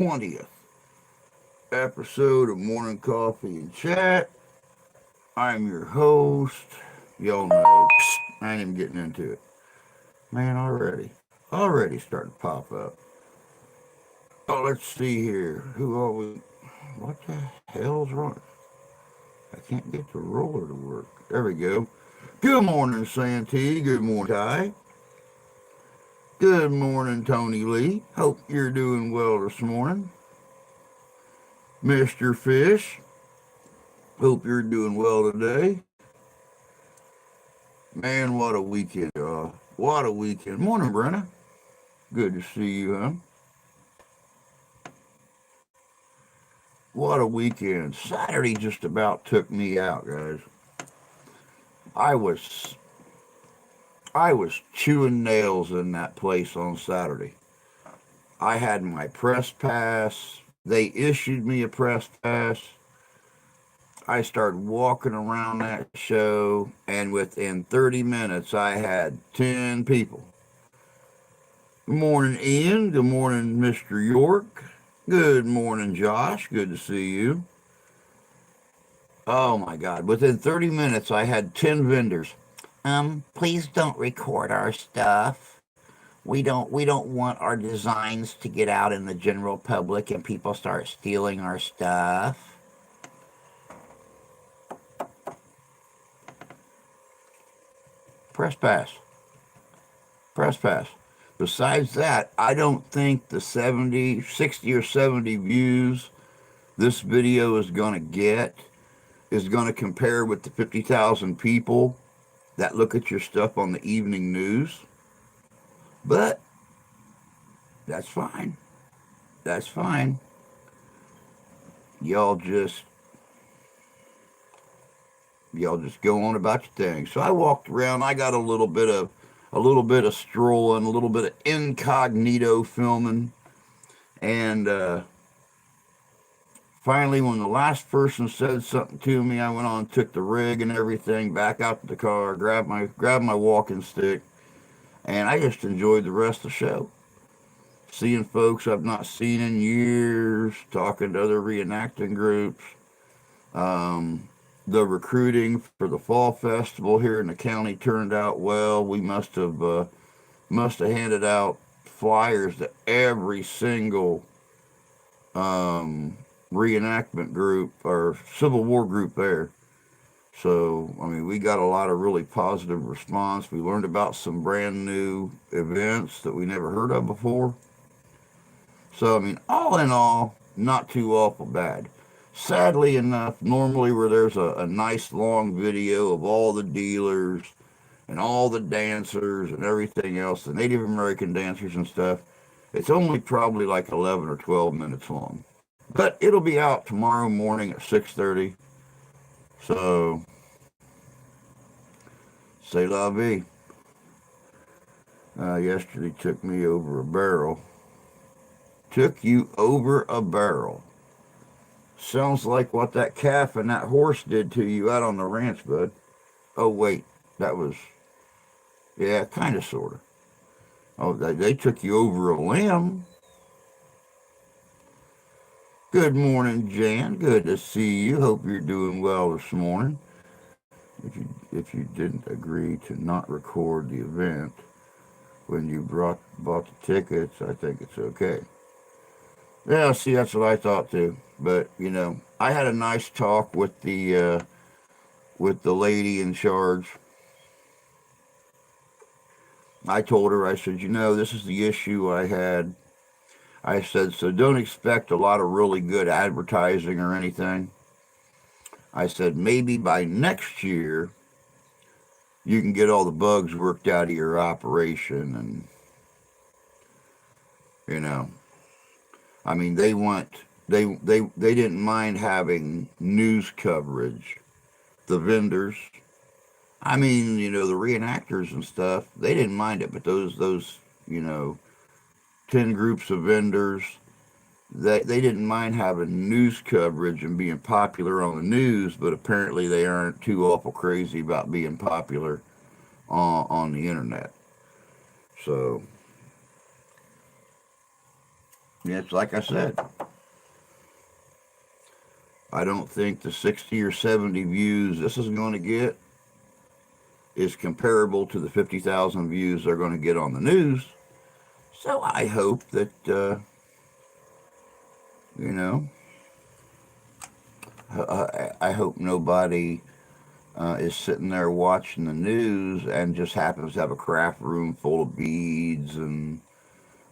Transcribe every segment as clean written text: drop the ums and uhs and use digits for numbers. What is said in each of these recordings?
20th episode of Morning Coffee and Chat. I'm your host. Y'all know, I ain't even getting into it. Man, already starting to pop up. Oh, let's see here. Who are we? What the hell's wrong? I can't get the roller to work. There we go. Good morning, Santee. Good morning, Ty. Good morning, Tony Lee. Hope you're doing well this morning. Mr. Fish, hope you're doing well today. Man, what a weekend, y'all. What a weekend. Morning, Brenna. Good to see you, huh? What a weekend. Saturday just about took me out, guys. I was I was chewing nails in that place on Saturday. I had my press pass. They issued me a press pass. I started walking around that show, and within 30 minutes, I had 10 people. Good morning, Ian. Good morning, Mr. York. Good morning, Josh. Good to see you. Oh my God. Within 30 minutes, I had 10 vendors. Please don't record our stuff. We don't want our designs to get out in the general public and people start stealing our stuff. Press pass. Press pass. Besides that, I don't think the 70, 60 or 70 views this video is going to get is going to compare with the 50,000 people that look at your stuff on the evening news. But that's fine. That's fine. Y'all just y'all just go on about your thing. So I walked around. I got a little bit of strolling, a little bit of incognito filming, and finally, when the last person said something to me, I went on, took the rig and everything back out to the car, grabbed my walking stick, and I just enjoyed the rest of the show. Seeing folks I've not seen in years, talking to other reenacting groups. The recruiting for the fall festival here in the county turned out well. We must have handed out flyers to every single reenactment group or Civil War group there. So, I mean, we got a lot of really positive response. We learned about some brand new events that we never heard of before. So, I mean, all in all, not too awful bad. Sadly enough, normally where there's a nice long video of all the dealers and all the dancers and everything else, the Native American dancers and stuff, it's only probably like 11 or 12 minutes long. But it'll be out tomorrow morning at 6:30. So, say la vie. Yesterday took me over a barrel. Took you over a barrel. Sounds like what that calf and that horse did to you out on the ranch, bud. Oh, wait. That was, yeah, kind of, sort of. Oh, they took you over a limb. Good morning, Jan. Good to see you. Hope you're doing well this morning. If you didn't agree to not record the event when you bought the tickets, I think it's okay. Yeah, see, that's what I thought too. But I had a nice talk with the lady in charge. I told her, I said, this is the issue I had. I said, so don't expect a lot of really good advertising or anything. I said, maybe by next year, you can get all the bugs worked out of your operation. And, I mean, they didn't mind having news coverage. The vendors, I mean, the reenactors and stuff, they didn't mind it, but those 10 groups of vendors, they didn't mind having news coverage and being popular on the news, but apparently they aren't too awful crazy about being popular on the internet. So, It's like I said, I don't think the 60 or 70 views this is going to get is comparable to the 50,000 views they're going to get on the news. So I hope that, you know, I hope nobody is sitting there watching the news and just happens to have a craft room full of beads and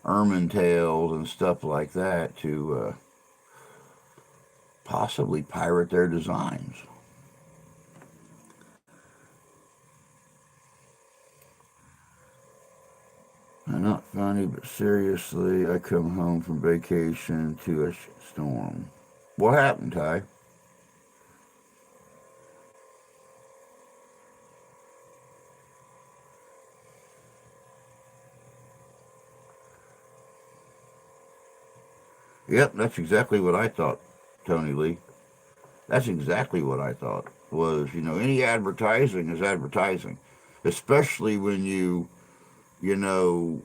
ermine tails and stuff like that to possibly pirate their designs. Not funny, but seriously, I come home from vacation to a storm. What happened, Ty? Yep, that's exactly what I thought, Tony Lee. That's exactly what I thought was, any advertising is advertising, especially when you know,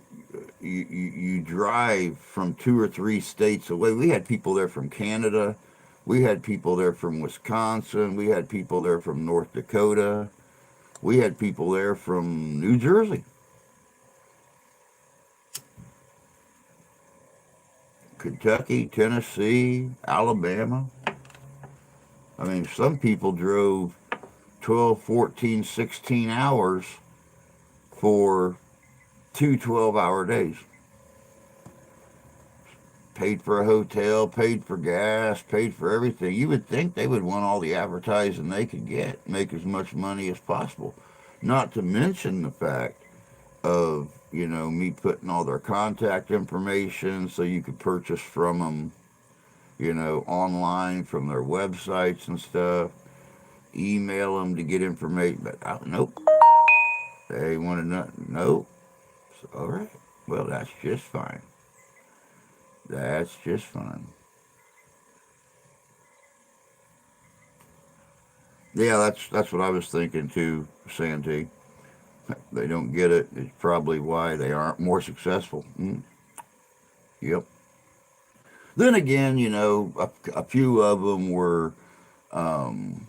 you drive from 2 or 3 states away. We had people there from Canada. We had people there from Wisconsin. We had people there from North Dakota. We had people there from New Jersey, Kentucky, Tennessee, Alabama. I mean, some people drove 12, 14, 16 hours for 2 12-hour days. Paid for a hotel, paid for gas, paid for everything. You would think they would want all the advertising they could get, make as much money as possible. Not to mention the fact of, me putting all their contact information so you could purchase from them, online from their websites and stuff, email them to get information. But nope, they wanted nothing. Nope. So, all right. Well, that's just fine. That's just fine. Yeah, that's what I was thinking too, Santee. They don't get it. It's probably why they aren't more successful. Yep. Then again, a few of them were um,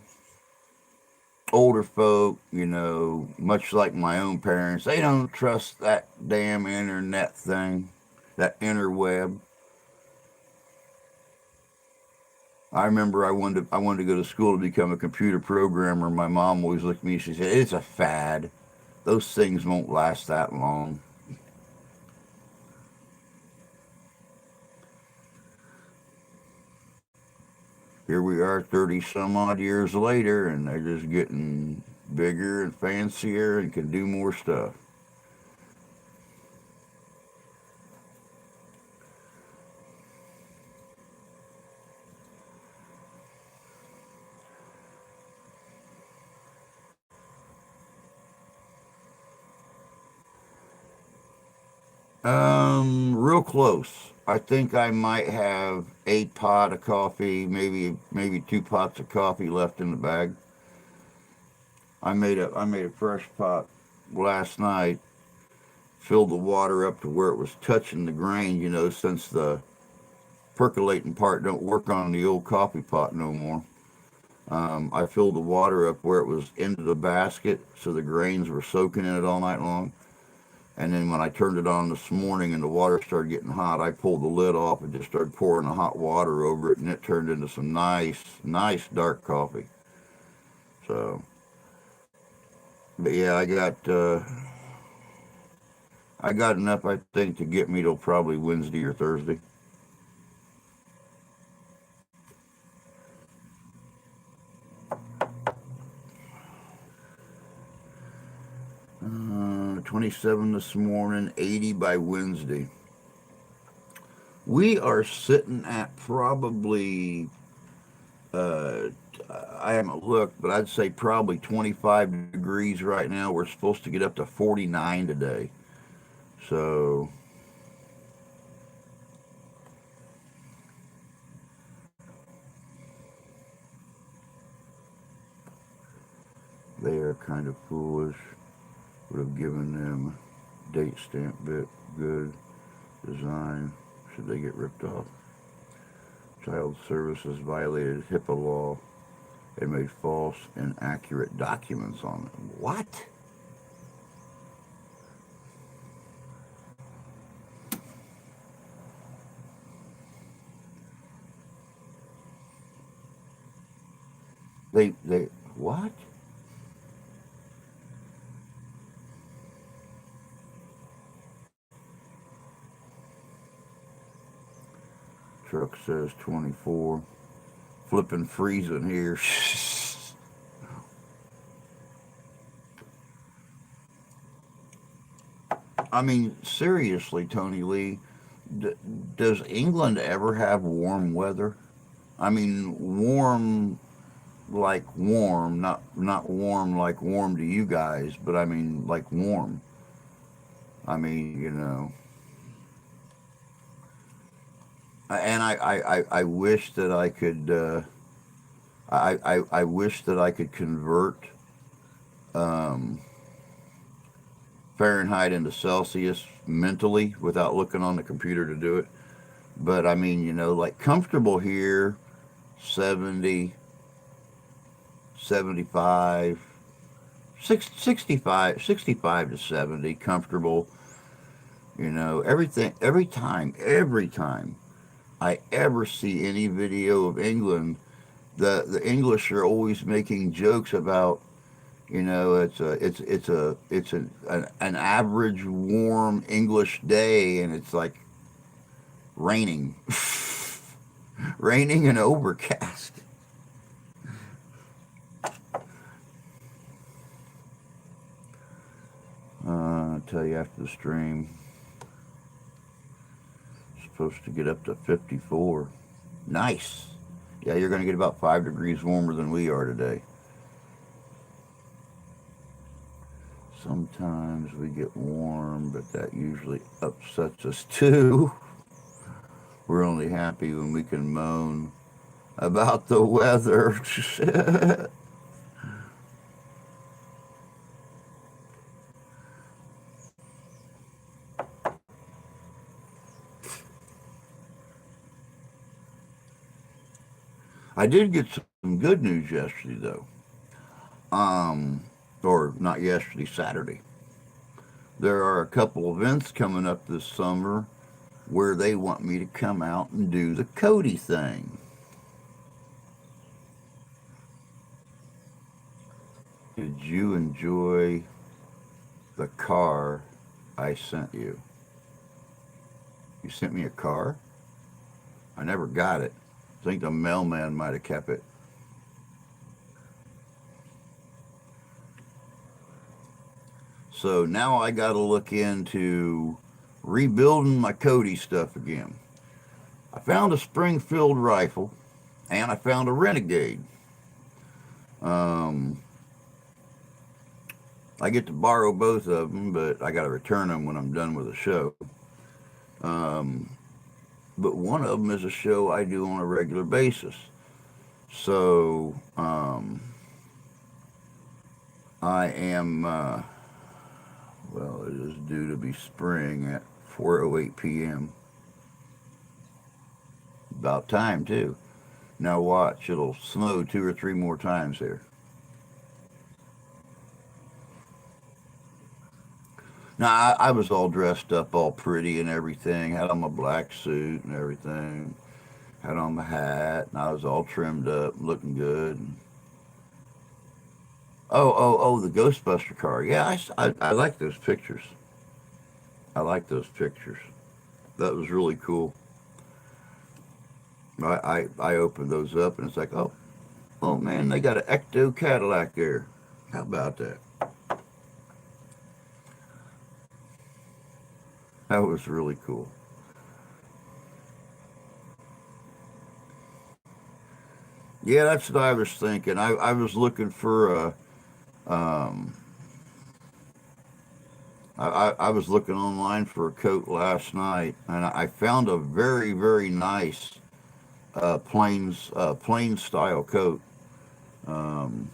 older folk, much like my own parents. They don't trust that damn internet thing, that interweb. I remember I wanted to go to school to become a computer programmer. My mom always looked at me. She said, "It's a fad. Those things won't last that long." Here we are, 30 some odd years later, and they're just getting bigger and fancier and can do more stuff. Real close. I think I might have 8 pot of coffee, maybe 2 pots of coffee left in the bag. I made a fresh pot last night. Filled the water up to where it was touching the grain. Since the percolating part don't work on the old coffee pot no more. I filled the water up where it was into the basket, so the grains were soaking in it all night long. And then when I turned it on this morning and the water started getting hot, I pulled the lid off and just started pouring the hot water over it, and it turned into some nice, nice dark coffee. So, but yeah, I got enough, I think, to get me till probably Wednesday or Thursday. 27 this morning, 80 by Wednesday. We are sitting at probably, uh, I haven't looked, but I'd say probably 25 degrees right now. We're supposed to get up to 49 today. So, they are kind of foolish. Would have given them date stamp bit, good design, Should they get ripped off? Child Services violated HIPAA law and made false and inaccurate documents on them. What? They what? Truck says 24. Flipping freezing here. I mean, seriously, Tony Lee, d- does England ever have warm weather? I mean, warm like warm, not warm like warm to you guys, but I mean like warm. I mean, and I wish that I could. I wish that I could convert um, Fahrenheit into Celsius mentally without looking on the computer to do it. But I mean, like comfortable here, 70, 75, 65, 65 to 70, comfortable. Everything, every time I ever see any video of England, the English are always making jokes about, it's an average warm English day, and it's like raining, raining and overcast. I'll tell you after the stream, supposed to get up to 54. Nice. Yeah, you're going to get about 5 degrees warmer than we are today. Sometimes we get warm, but that usually upsets us too. We're only happy when we can moan about the weather. I did get some good news yesterday, though. Or not yesterday, Saturday. There are a couple events coming up this summer where they want me to come out and do the Cody thing. Did you enjoy the car I sent you? You sent me a car? I never got it. I think the mailman might have kept it. So now I got to look into rebuilding my Cody stuff again. I found a Springfield rifle and I found a Renegade. Um, I get to borrow both of them, but I got to return them when I'm done with the show. Um, but one of them is a show I do on a regular basis. So I am, well, it is due to be spring at 4:08 p.m. About time, too. Now watch, it'll snow 2 or 3 more times here. Now, I was all dressed up, all pretty and everything, had on my black suit and everything, had on my hat, and I was all trimmed up, looking good. Oh, the Ghostbuster car. Yeah, I like those pictures. I like those pictures. That was really cool. I opened those up, and it's like, oh man, they got an Ecto Cadillac there. How about that? That was really cool. Yeah, that's what I was thinking. I was looking for um, I was looking online for a coat last night, and I found a very, very nice plain style coat. Um,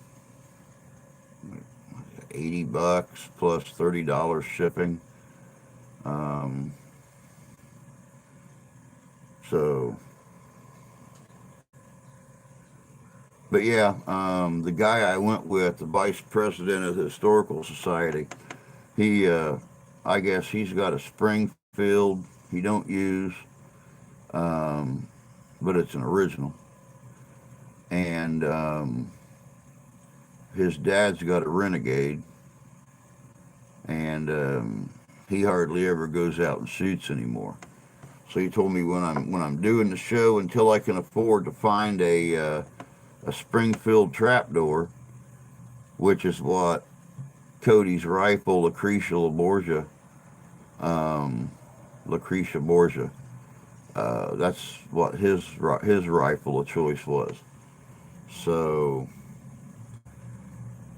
$80 plus $30 shipping. Um, So, but yeah, the guy I went with, the vice president of the historical society, he, I guess he's got a Springfield he don't use, um, but it's an original, and his dad's got a Renegade, and he hardly ever goes out and shoots anymore. So he told me when I'm doing the show, until I can afford to find a Springfield trapdoor, which is what Cody's rifle, um, Lucretia Borgia. That's what his rifle of choice was. So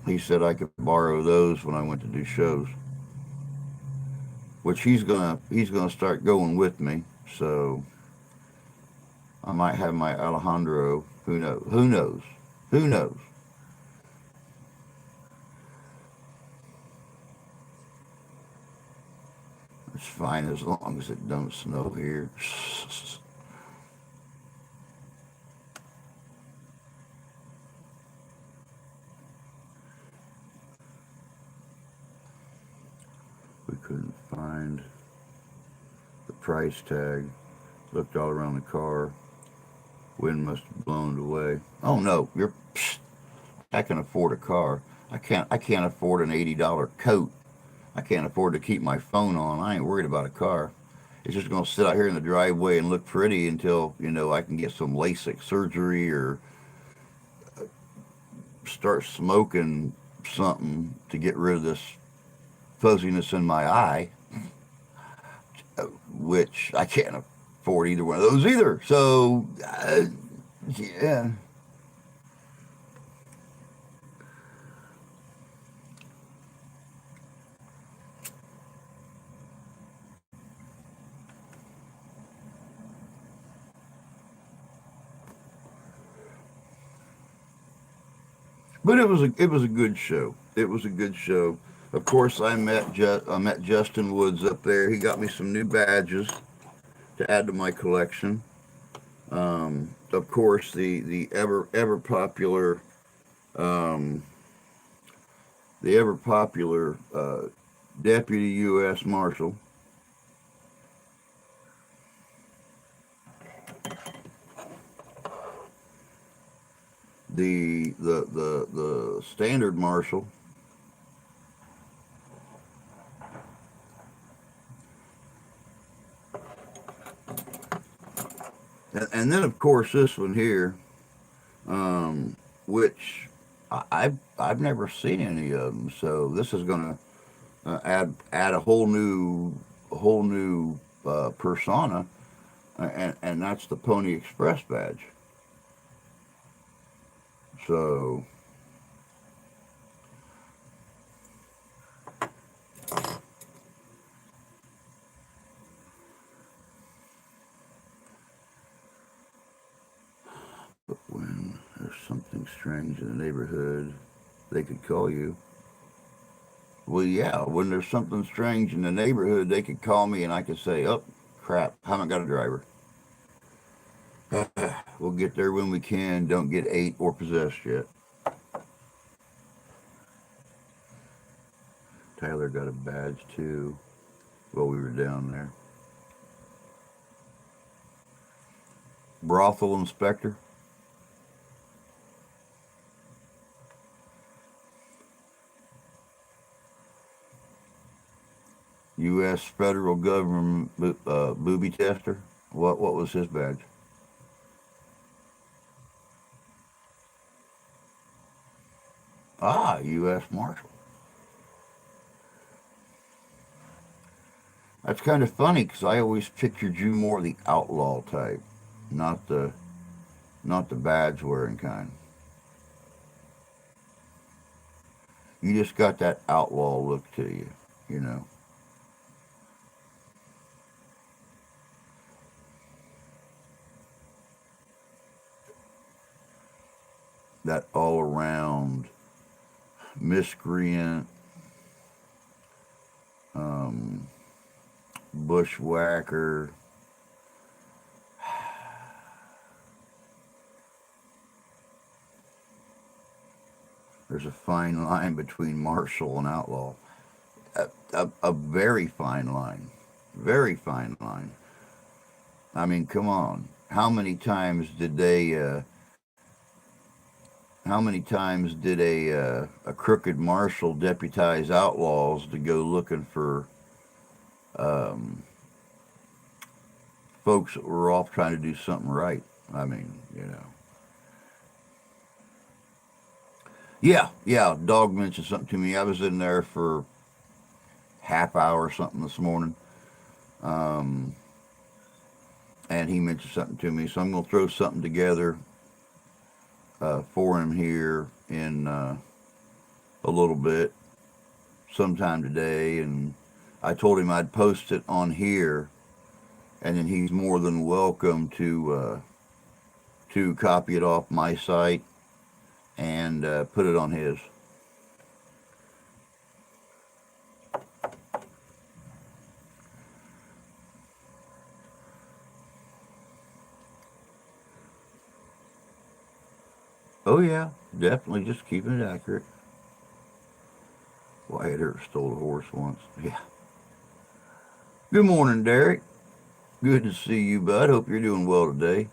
he said I could borrow those when I went to do shows, which he's gonna start going with me. So I might have my Alejandro. Who knows? Who knows? Who knows? It's fine as long as it don't snow here. We couldn't find the price tag. Looked all around the car. Wind must have blown it away. Oh no, you're. Psst, I can afford a car. I can't afford an $80 coat. I can't afford to keep my phone on. I ain't worried about a car. It's just gonna sit out here in the driveway and look pretty until I can get some LASIK surgery or start smoking something to get rid of this fuzziness in my eye, which I can't afford either one of those either. So, yeah. But it was a good show. It was a good show. Of course, I met Justin Woods up there. He got me some new badges to add to my collection. Of course, the ever popular um, the ever popular Deputy U.S. Marshal. The standard marshal, and then of course this one here, which I've never seen any of them. So this is gonna add a whole new persona, and that's the Pony Express badge. So but when there's something strange in the neighborhood, they could call you. Well, yeah, when there's something strange in the neighborhood, they could call me and I could say, "Oh, crap, haven't got a driver. We'll get there when we can. Don't get ate or possessed yet." Tyler got a badge too while we were down there. Brothel inspector. U.S. federal government booby tester. What was his badge? Ah, U.S. Marshal. That's kind of funny because I always pictured you more the outlaw type, not the not the badge wearing kind. You just got that outlaw look to you, you know. That all around miscreant, um, bushwhacker, There's a fine line between martial and outlaw. A very fine line. Very fine line. I mean, come on. How many times did a crooked marshal deputize outlaws to go looking for um, folks that were off trying to do something right? I mean, you know. Yeah, yeah. Dog mentioned something to me. I was in there for half hour or something this morning, um, and he mentioned something to me. So I'm going to throw something together for him here in a little bit, sometime today. And I told him I'd post it on here, and then he's more than welcome to copy it off my site and put it on his. Oh yeah, definitely just keeping it accurate. Well, I had her stole a horse once. Yeah. Good morning, Derek. Good to see you, bud. Hope you're doing well today.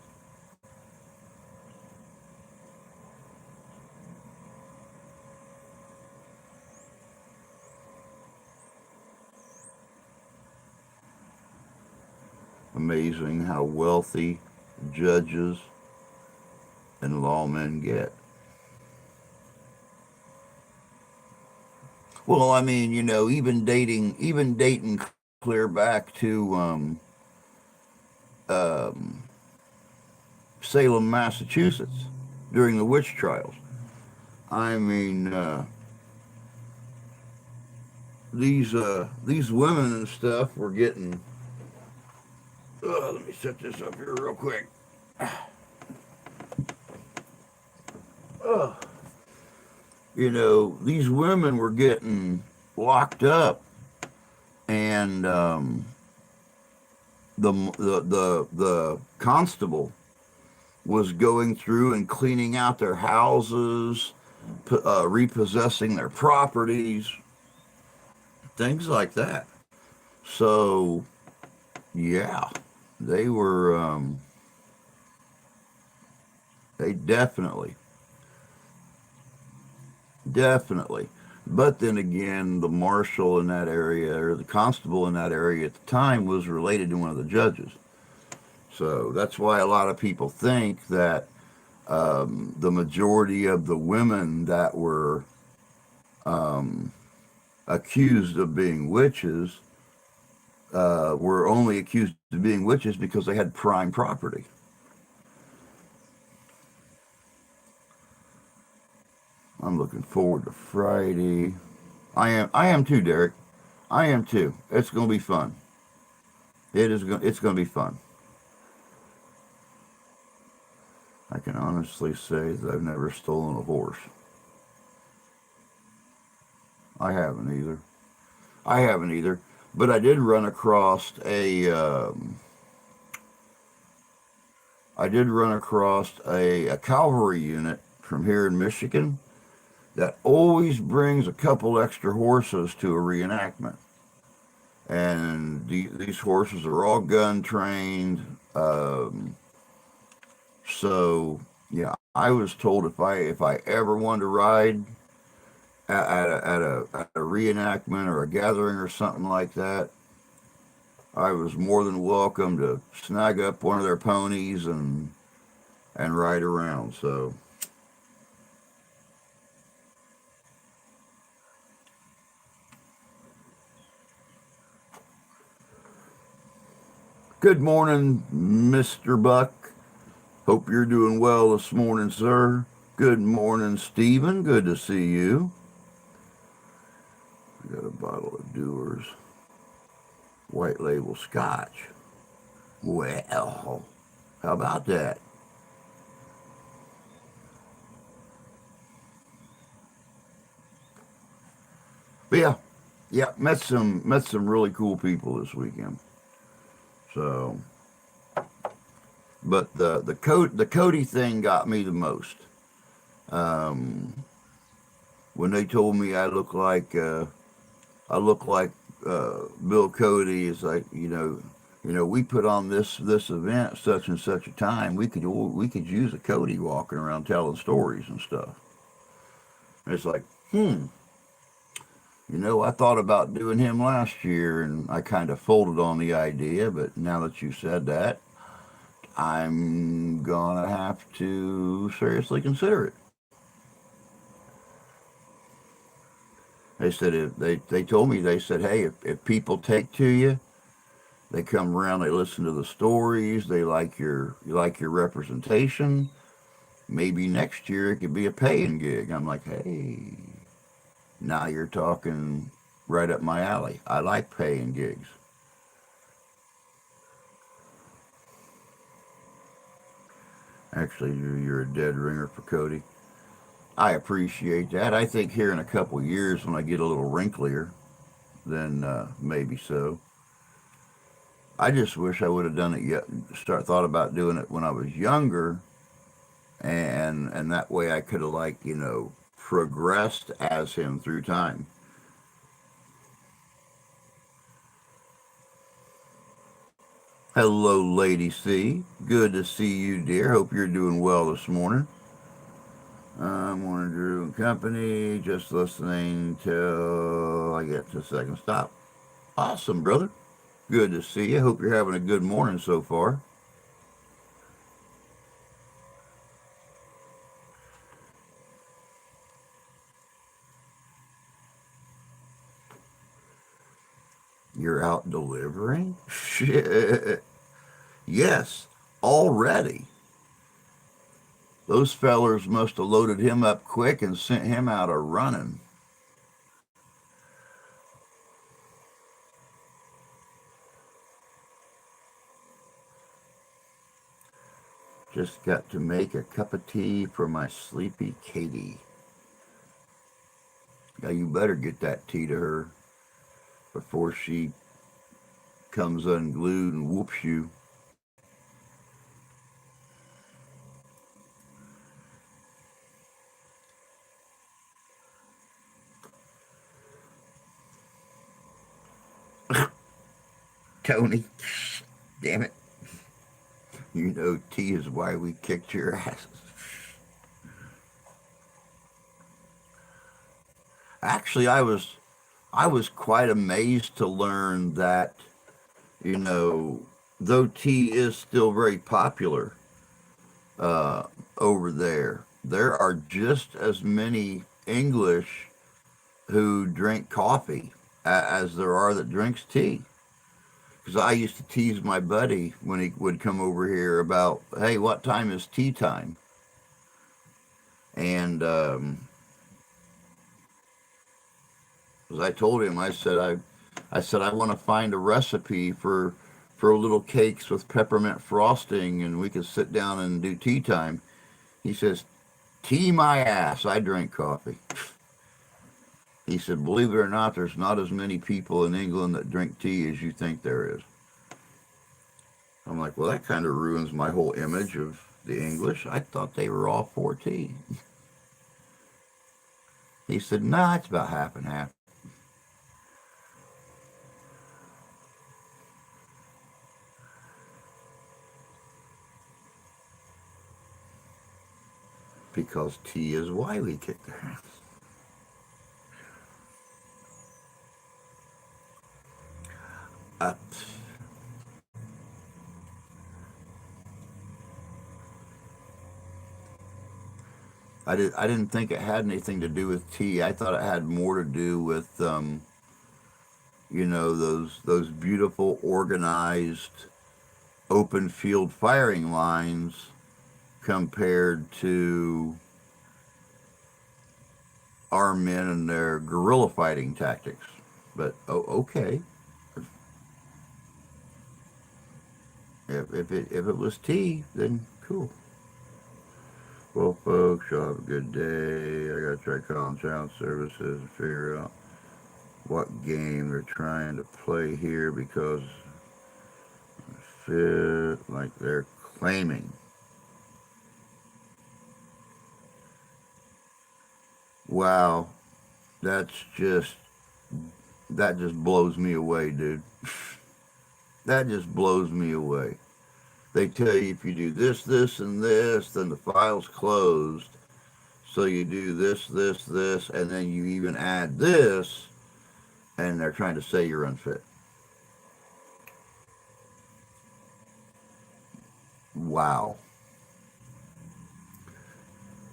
Amazing how wealthy judges and lawmen get. Well, I mean, you know, even dating clear back to um, Salem, Massachusetts, during the witch trials. I mean, these women and stuff were getting. Let me set this up here real quick. Uh, you know, these women were getting locked up, and the constable was going through and cleaning out their houses, repossessing their properties, things like that. So yeah, they were they definitely. But then again, the marshal in that area or the constable in that area at the time was related to one of the judges. So that's why a lot of people think that the majority of the women that were um, accused of being witches were only accused of being witches because they had prime property. I'm looking forward to Friday. I am too, Derek. I am too. It's going to be fun. It's going to be fun. I can honestly say that I've never stolen a horse. I haven't either. I haven't either. But I did run across a cavalry unit from here in Michigan that always brings a couple extra horses to a reenactment. And these horses are all gun trained. So yeah, I was told if I ever wanted to ride at a reenactment or a gathering or something like that, I was more than welcome to snag up one of their ponies and ride around. So good morning, Mr. Buck. Hope you're doing well this morning, sir. Good morning, Stephen. Good to see you. I got a bottle of Dewar's white label scotch. Well, how about that? But yeah, yeah, met some really cool people this weekend. So, but the Cody thing got me the most. Um, when they told me I look like Bill Cody. Is like, we put on this event such and such a time. We could use a Cody walking around telling stories and stuff. And it's like, I thought about doing him last year, and I kind of folded on the idea. But now that you said that, I'm gonna have to seriously consider it. They told me, they said, hey, if people take to you, they come around, they listen to the stories, they like your representation. Maybe next year it could be a paying gig. I'm like, hey, now you're talking right up my alley. I like paying gigs. Actually, you're a dead ringer for Cody. I appreciate that. I think here in a couple years, when I get a little wrinklier, then maybe so. I just wish I would have done it yet. Thought about doing it when I was younger, and that way I could have progressed as him through time. Hello, Lady C. Good to see you, dear. Hope you're doing well this morning. I'm Warner Drew and Company. Just listening till I get to the second stop. Awesome, brother. Good to see you. Hope you're having a good morning so far. You're out delivering? Shit. Yes, already. Those fellers must have loaded him up quick and sent him out a running. Just got to make a cup of tea for my sleepy Katie. Now you better get that tea to her before she comes unglued and whoops you. Tony, damn it. Tea is why we kicked your asses. Actually, I was quite amazed to learn that, you know, though tea is still very popular uh, over there, there are just as many English who drink coffee as there are that drinks tea. Because I used to tease my buddy when he would come over here about, hey, what time is tea time? And as I told him, I said I want to find a recipe for little cakes with peppermint frosting, and we could sit down and do tea time. He says, tea my ass. I drink coffee. He said, believe it or not, there's not as many people in England that drink tea as you think there is. I'm like, well, that kind of ruins my whole image of the English. I thought they were all for tea. He said, nah, it's about half and half. Because tea is why we kick their ass. Uh, I didn't think it had anything to do with tea. I thought it had more to do with those beautiful organized open field firing lines compared to our men and their guerrilla fighting tactics. But okay, if it was tea, then cool. Well, folks, y'all have a good day. I gotta try calling child services and figure out what game they're trying to play here because I feel like they're claiming. Wow, That's just that just blows me away, dude. That just blows me away. They tell you if you do this, this, and this, then the file's closed. So you do this, this, this, and then you even add this, and they're trying to say you're unfit. Wow.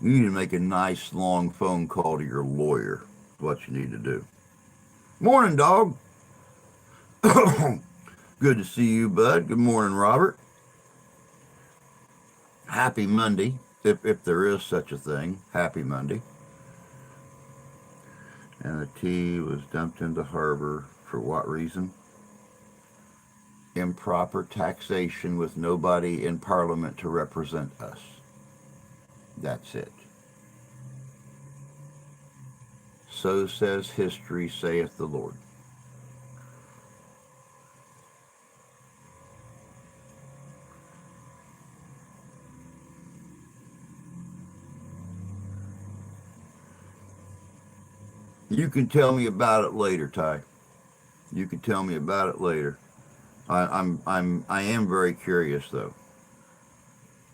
You need to make a nice long phone call to your lawyer. What you need to do. Morning, dog. Good to see you, bud. Good morning, Robert. Happy Monday, if there is such a thing. Happy Monday. And the tea was dumped into harbor for what reason? Improper taxation with nobody in Parliament to represent us. That's it. So says history, saith the Lord. You can tell me about it later, Ty. You can tell me about it later. I am very curious though.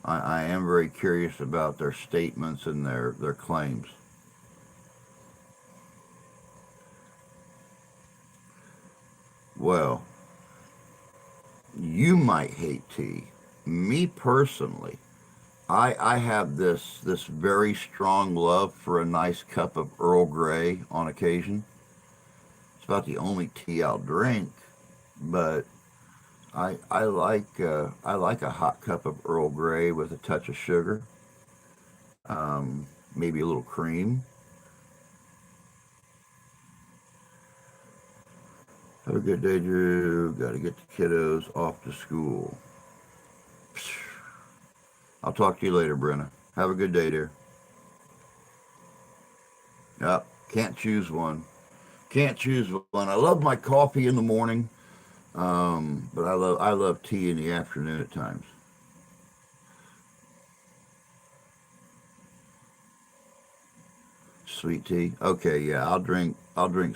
I am very curious about their statements and their claims. Well, you might hate tea. Me personally, I have this very strong love for a nice cup of Earl Grey on occasion. It's about the only tea I'll drink, but I like a hot cup of Earl Grey with a touch of sugar, maybe a little cream. Have a good day, Drew. Got to get the kiddos off to school. I'll talk to you later, Brenna. Have a good day, dear. Yep, can't choose one. Can't choose one. I love my coffee in the morning, but I love tea in the afternoon at times. Sweet tea. Okay, yeah, I'll drink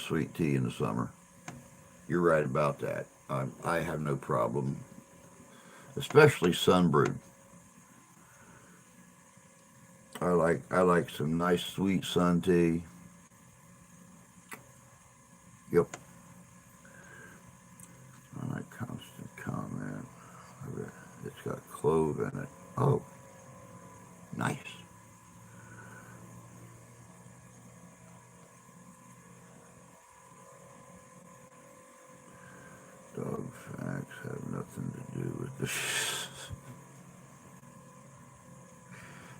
sweet tea in the summer. You're right about that. I have no problem, especially sunbrewed. I like some nice sweet sun tea. Yep. I like constant comment. It's got clove in it. Oh, nice. Dog facts have nothing to do with this.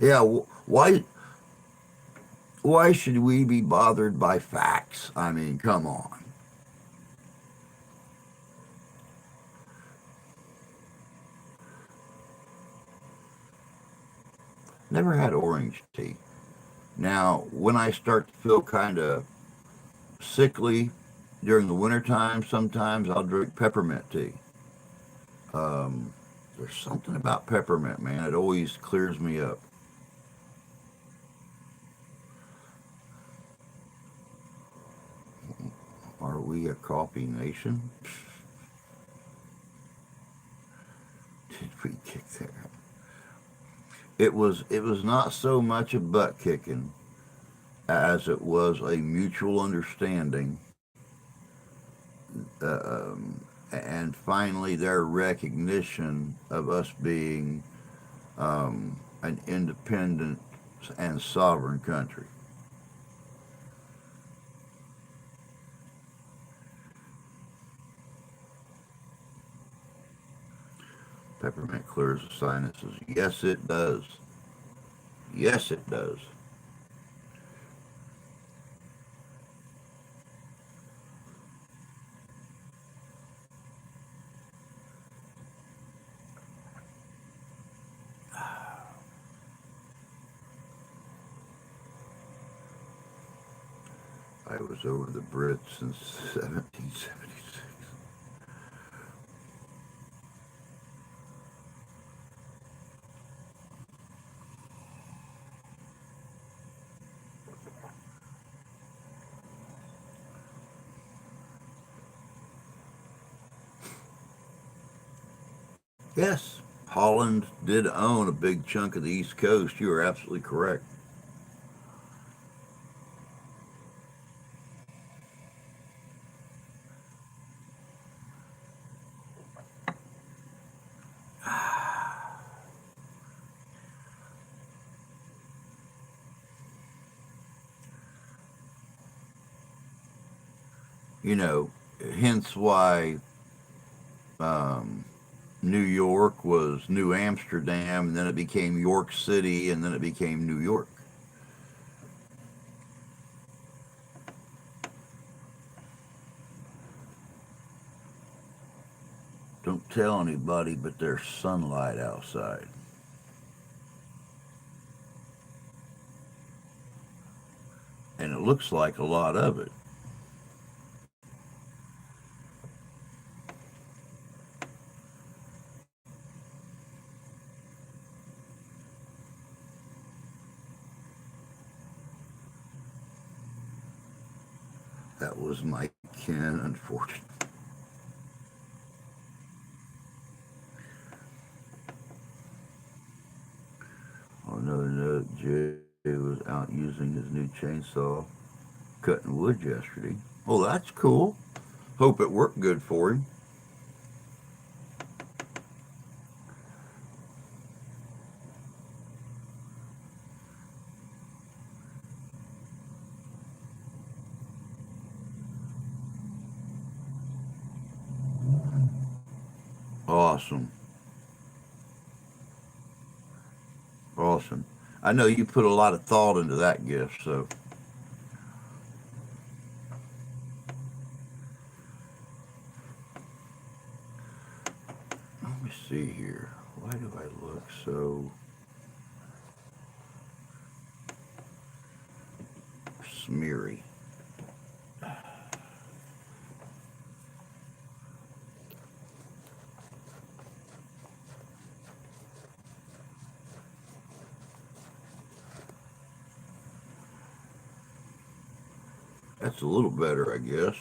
Yeah, why should we be bothered by facts? I mean, come on. Never had orange tea. Now, when I start to feel kind of sickly during the wintertime, sometimes I'll drink peppermint tea. Um, there's something about peppermint, man. It always clears me up. Are we a coffee nation? Did we kick that? It was not so much a butt kicking as it was a mutual understanding, and finally their recognition of us being an independent and sovereign country. Peppermint clears the sinuses. Yes, it does. Yes, it does. I was over the Brits since 1776. Yes, Holland did own a big chunk of the East Coast. You are absolutely correct. You know, hence why um, New York was New Amsterdam, and then it became York City, and then it became New York. Don't tell anybody, but there's sunlight outside. And it looks like a lot of it. That was my Ken, unfortunately. On another note, Jay was out using his new chainsaw cutting wood yesterday. Oh, that's cool. Hope it worked good for him. Awesome. Awesome. I know you put a lot of thought into that gift, so let me see here. Why do I look so smeary? That's a little better, I guess.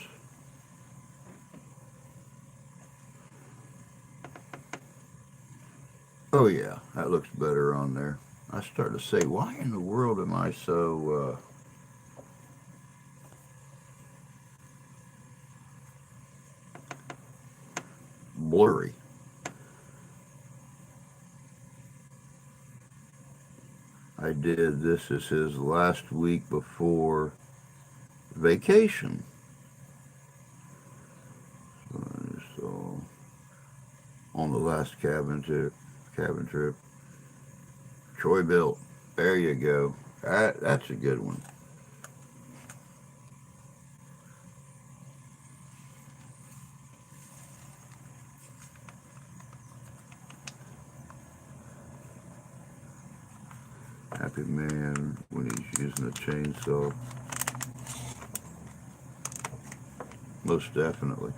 Oh, yeah, that looks better on there. I started to say, why in the world am I so blurry? I did. This is his last week before vacation. So on the last cabin trip, Troy built. There you go. That's a good one. Happy man when he's using a chainsaw. Most definitely.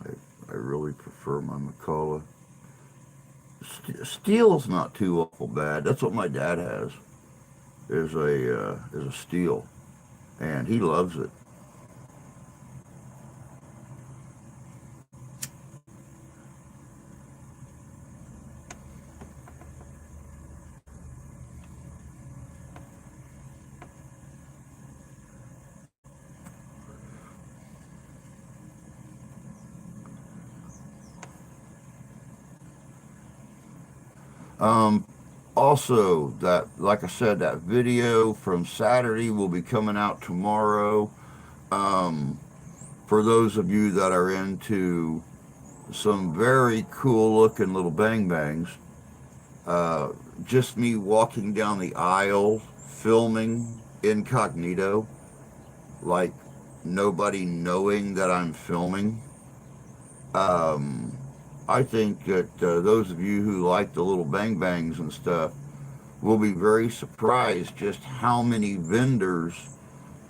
I, I really prefer my McCullough. Steel's not too awful bad. That's what my dad has. Is a steel, and he loves it. Um, Also, that like I said, that video from Saturday will be coming out tomorrow. Um, for those of you that are into some very cool looking little bang bangs, uh, just me walking down the aisle filming incognito, like nobody knowing that I'm filming. Um, I think that those of you who like the little bang bangs and stuff will be very surprised just how many vendors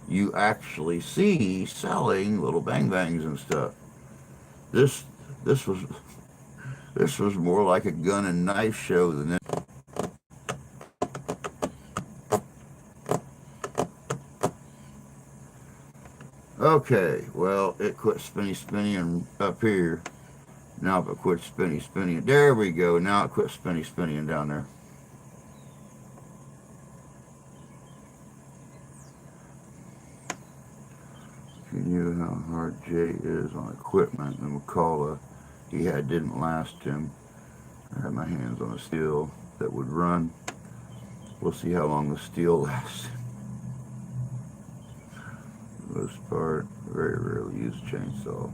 you actually see selling little bang bangs and stuff. This This was this was more like a gun and knife show than it. Okay, well, it quit spinning up here. Now it quit spinning. There we go. Now it quit spinning down there. If you knew how hard Jay is on equipment, and McCullough he had didn't last him. I had my hands on a steel that would run. We'll see how long the steel lasts. For the most part, very rarely use a chainsaw.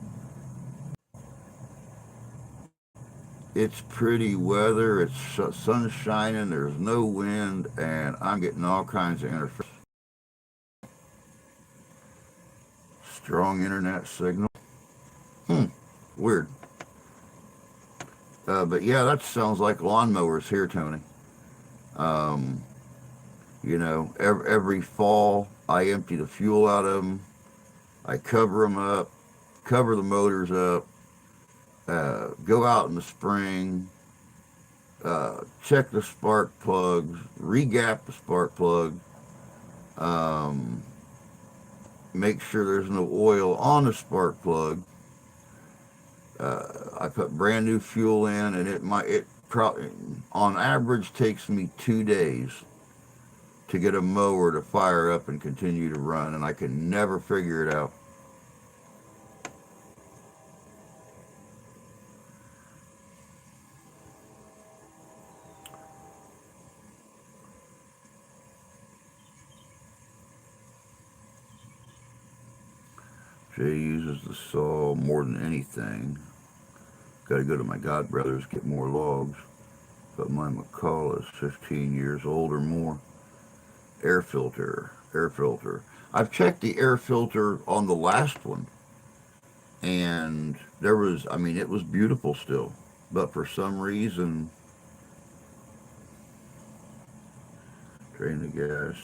It's pretty weather. It's sun shining. There's no wind, and I'm getting all kinds of interference. Strong internet signal. Weird. But yeah, that sounds like lawnmowers here, Tony. Um, every fall I empty the fuel out of them. I cover them up, cover the motors up, go out in the spring, check the spark plugs, re-gap the spark plug, um, make sure there's no oil on the spark plug. I put brand new fuel in, and it probably on average takes me 2 days to get a mower to fire up and continue to run, and I can never figure it out. Jay uses the saw more than anything. Got to go to my godbrothers, get more logs. But my McCall is 15 years old or more. Air filter. I've checked the air filter on the last one, and it was beautiful still. But for some reason, drain the gas,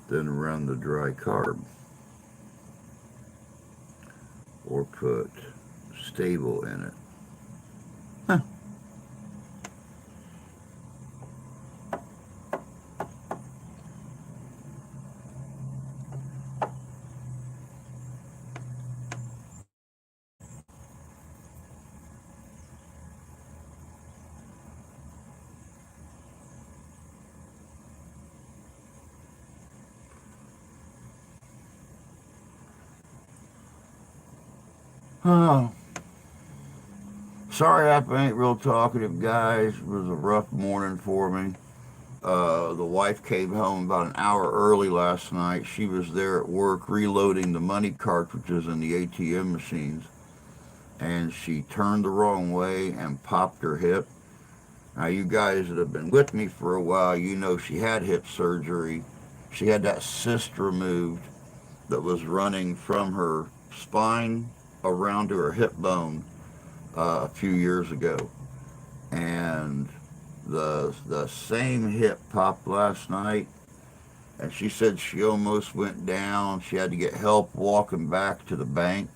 then run the dry carb, or put stable in it. Huh. Oh, sorry I ain't real talkative, guys. It was a rough morning for me. The wife came home about an hour early last night. She was there at work reloading the money cartridges in the ATM machines, and she turned the wrong way and popped her hip. Now, you guys that have been with me for a while, you know she had hip surgery. She had that cyst removed that was running from her spine around to her hip bone a few years ago, and the same hip popped last night, and she said she almost went down. She had to get help walking back to the bank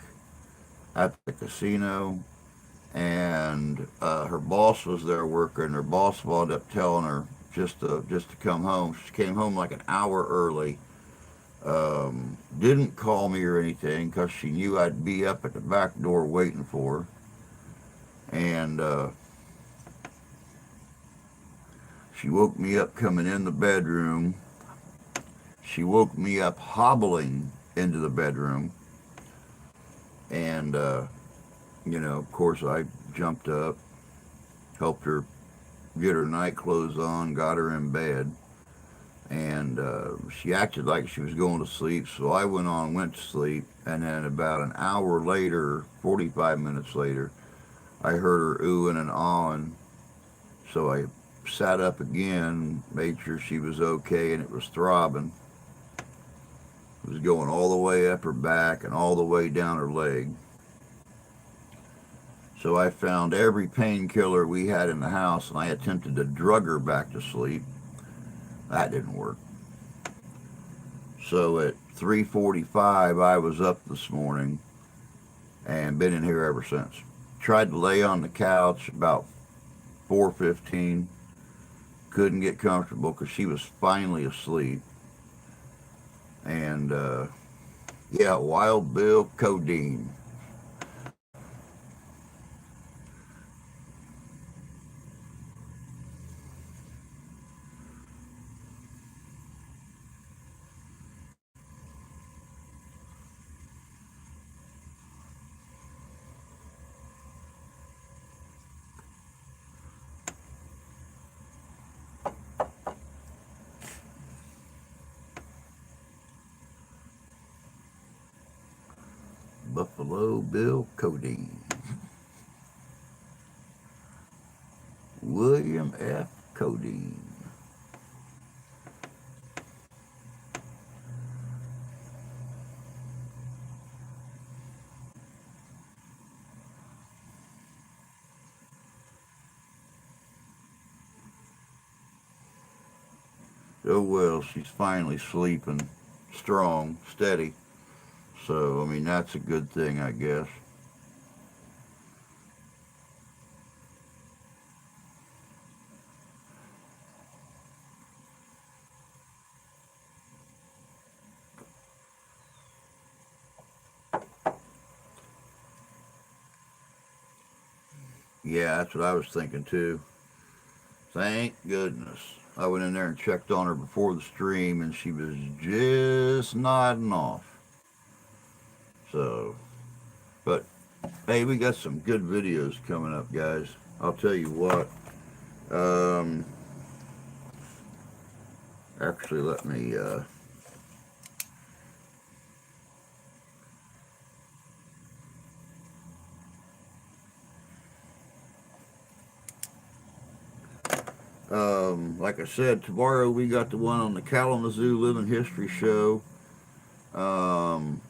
at the casino, and her boss was there working. Her boss wound up telling her just to come home. She came home like an hour early. Didn't call me or anything because she knew I'd be up at the back door waiting for her. And she woke me up coming in the bedroom. She woke me up hobbling into the bedroom. And, of course, I jumped up, helped her get her night clothes on, got her in bed. And she acted like she was going to sleep, so I went to sleep. And then about an hour later, 45 minutes later, I heard her oohing and ahhing. So I sat up again, made sure she was okay, and it was throbbing. It was going all the way up her back and all the way down her leg. So I found every painkiller we had in the house, and I attempted to drug her back to sleep. That didn't work. So at 3:45, I was up this morning and been in here ever since. Tried to lay on the couch about 4:15. Couldn't get comfortable because she was finally asleep. And yeah, Wild Bill Codeine. Buffalo Bill Codeine. William F. Codeine. Oh well, she's finally sleeping strong, steady. So, I mean, that's a good thing, I guess. Yeah, that's what I was thinking too. Thank goodness. I went in there and checked on her before the stream, and she was just nodding off. So, but hey, we got some good videos coming up, guys. I'll tell you what. Um, Actually, let me. Like I said, tomorrow we got the one on the Kalamazoo Living History Show. Um,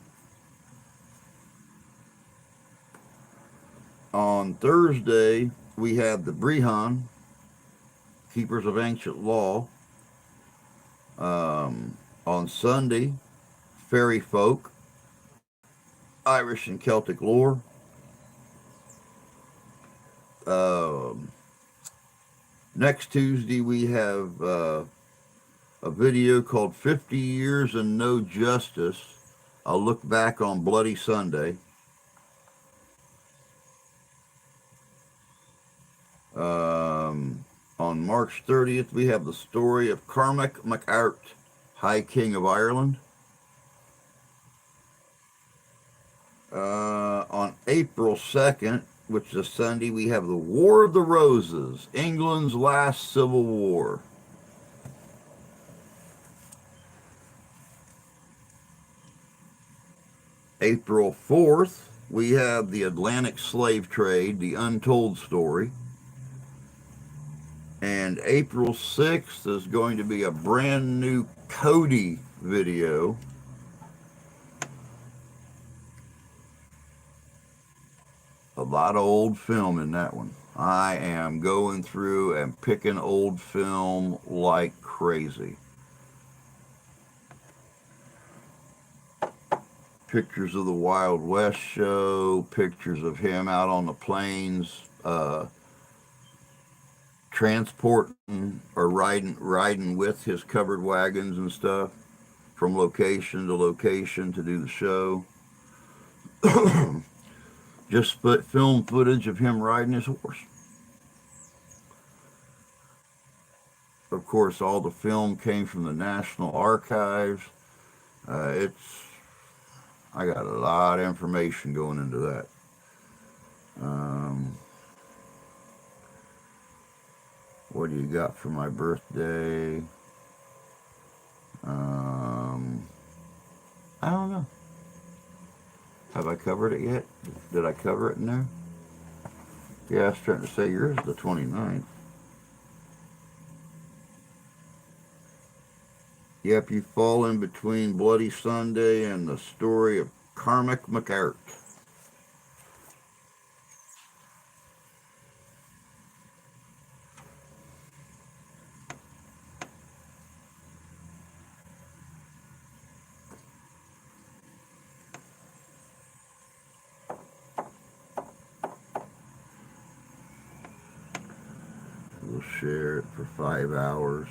on Thursday, we have the Brehon, Keepers of Ancient Law. On Sunday, Fairy Folk, Irish and Celtic Lore. Um, Next Tuesday, we have a video called 50 Years and No Justice. I'll look back on Bloody Sunday. On March 30th, we have the story of Cormac MacArt, High King of Ireland. On April 2nd, which is Sunday, we have the War of the Roses, England's last civil war. April 4th, we have the Atlantic slave trade, the untold story. And April 6th is going to be a brand new Cody video. A lot of old film in that one. I am going through and picking old film like crazy. Pictures of the Wild West show, pictures of him out on the plains, transporting or riding with his covered wagons and stuff from location to location to do the show. Just film footage of him riding his horse. Of course, all the film came from the National Archives. I got a lot of information going into that. What do you got for my birthday? I don't know. Have I covered it yet? Did I cover it in there? Yeah, I was trying to say yours is the 29th. Yep, you fall in between Bloody Sunday and the story of Cormac MacArt. will share it for 5 hours.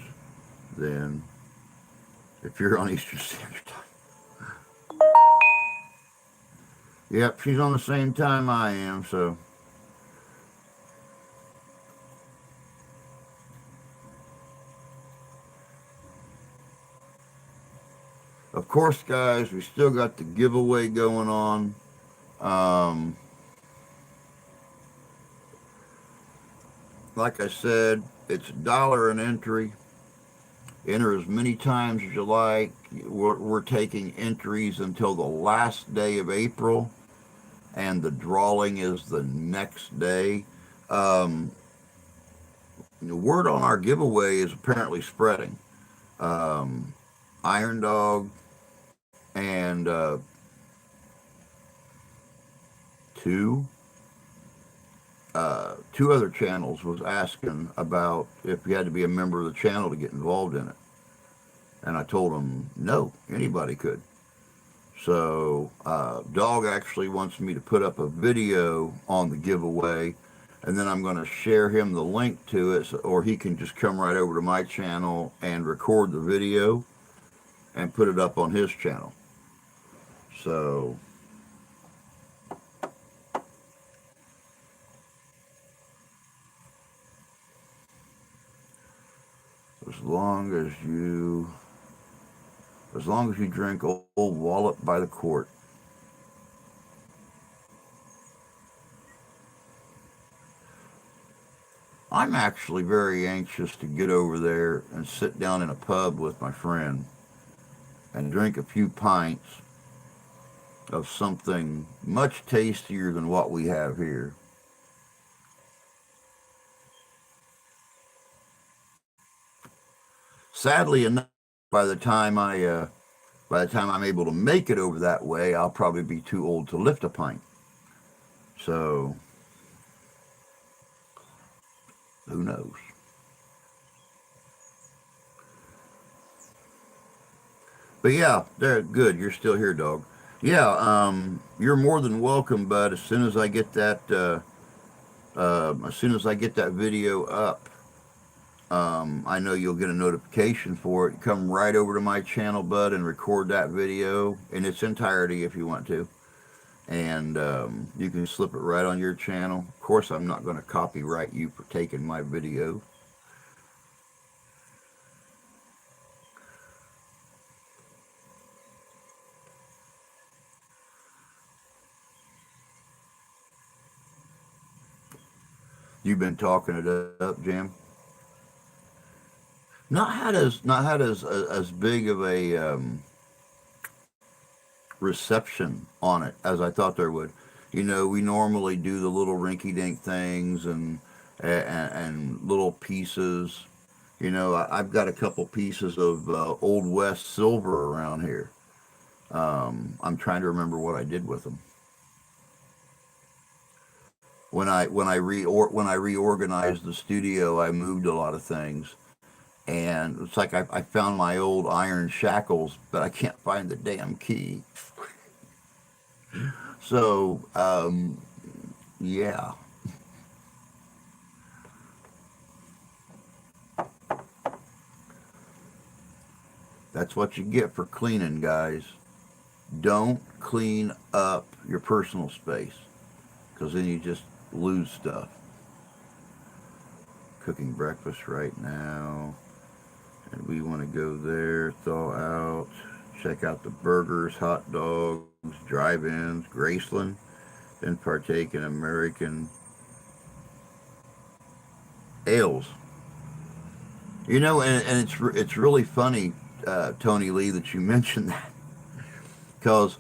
Then, if you're on Eastern Standard Time. Yep, she's on the same time I am, so. Of course, guys, we still got the giveaway going on. Um, like I said, it's $1 an entry. Enter as many times as you like. We're taking entries until the last day of April, and the drawing is the next day. Um, the word on our giveaway is apparently spreading. Um, Iron Dog and two two other channels was asking about if you had to be a member of the channel to get involved in it, and I told them no, anybody could. So Dog actually wants me to put up a video on the giveaway, and then I'm going to share him the link to it, or he can just come right over to my channel and record the video and put it up on his channel. So as long as you drink Old Wallop by the quart. I'm actually very anxious to get over there and sit down in a pub with my friend and drink a few pints of something much tastier than what we have here. Sadly enough, by the time I'm able to make it over that way, I'll probably be too old to lift a pint. So who knows? But yeah, they're good. You're still here, Dog. Yeah, you're more than welcome, bud. As soon as I get that video up, I know you'll get a notification for it. Come right over to my channel, bud, and record that video in its entirety if you want to. And you can slip it right on your channel. Of course, I'm not going to copyright you for taking my video. You've been talking it up, Jim. Not had as big of a reception on it as I thought there would. You know, we normally do the little rinky-dink things and little pieces. You know, I've got a couple pieces of Old West silver around here. I'm trying to remember what I did with them. When I reorganized the studio, I moved a lot of things, and it's like I found my old iron shackles, but I can't find the damn key. So yeah, that's what you get for cleaning, guys. Don't clean up your personal space, because then you just lose stuff. Cooking breakfast right now, and we want to go there, thaw out, check out the burgers, hot dogs, drive-ins, Graceland, then partake in American ales. You know, and it's really funny, Tony Lee, that you mentioned that, because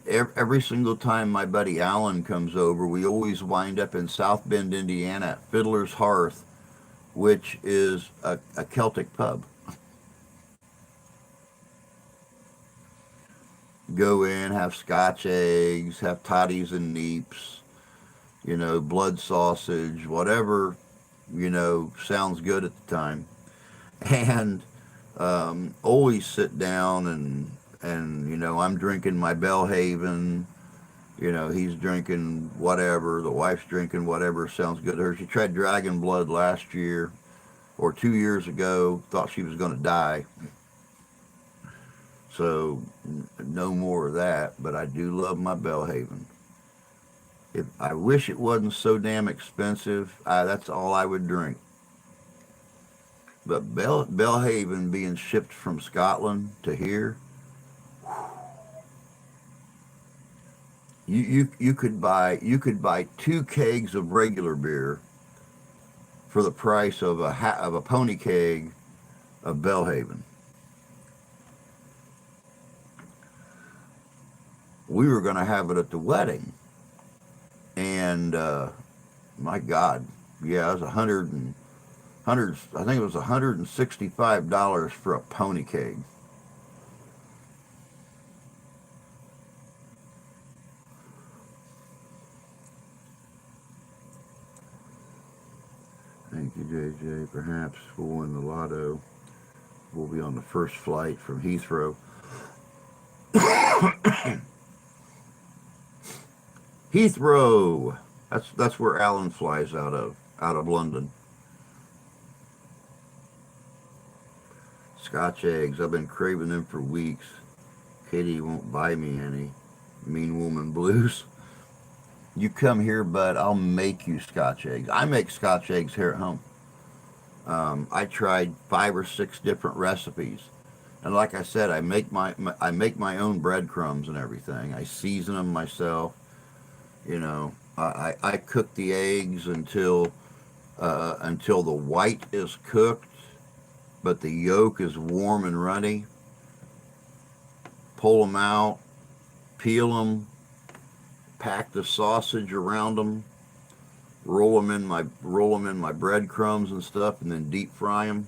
every single time my buddy Alan comes over, we always wind up in South Bend, Indiana, at Fiddler's Hearth, which is a Celtic pub. Go in, have Scotch eggs, have toddies and neeps, you know, blood sausage, whatever, you know, sounds good at the time. And always sit down and you know, I'm drinking my Bellhaven, you know, he's drinking whatever, the wife's drinking whatever sounds good to her. She tried Dragon Blood last year. or 2 years ago, thought she was going to die. So no more of that. But I do love my Belhaven. I wish it wasn't so damn expensive. That's all I would drink. But Belhaven being shipped from Scotland to here, you could buy 2 kegs of regular beer for the price of a pony keg of Belhaven. We were going to have it at the wedding, and my God, yeah, it was I think it was $165 for a pony keg. Thank you, JJ. Perhaps we'll win the lotto. We'll be on the first flight from Heathrow. Heathrow. That's where Alan flies out of London. Scotch eggs. I've been craving them for weeks. Katie won't buy me any. Mean woman blues. You come here, bud. I'll make you Scotch eggs. I make Scotch eggs here at home. I tried 5 or 6 different recipes, and like I said, I make my own breadcrumbs and everything. I season them myself. I cook the eggs until the white is cooked, but the yolk is warm and runny. Pull them out, peel them, pack the sausage around them, roll them in my breadcrumbs and stuff, and then deep fry them.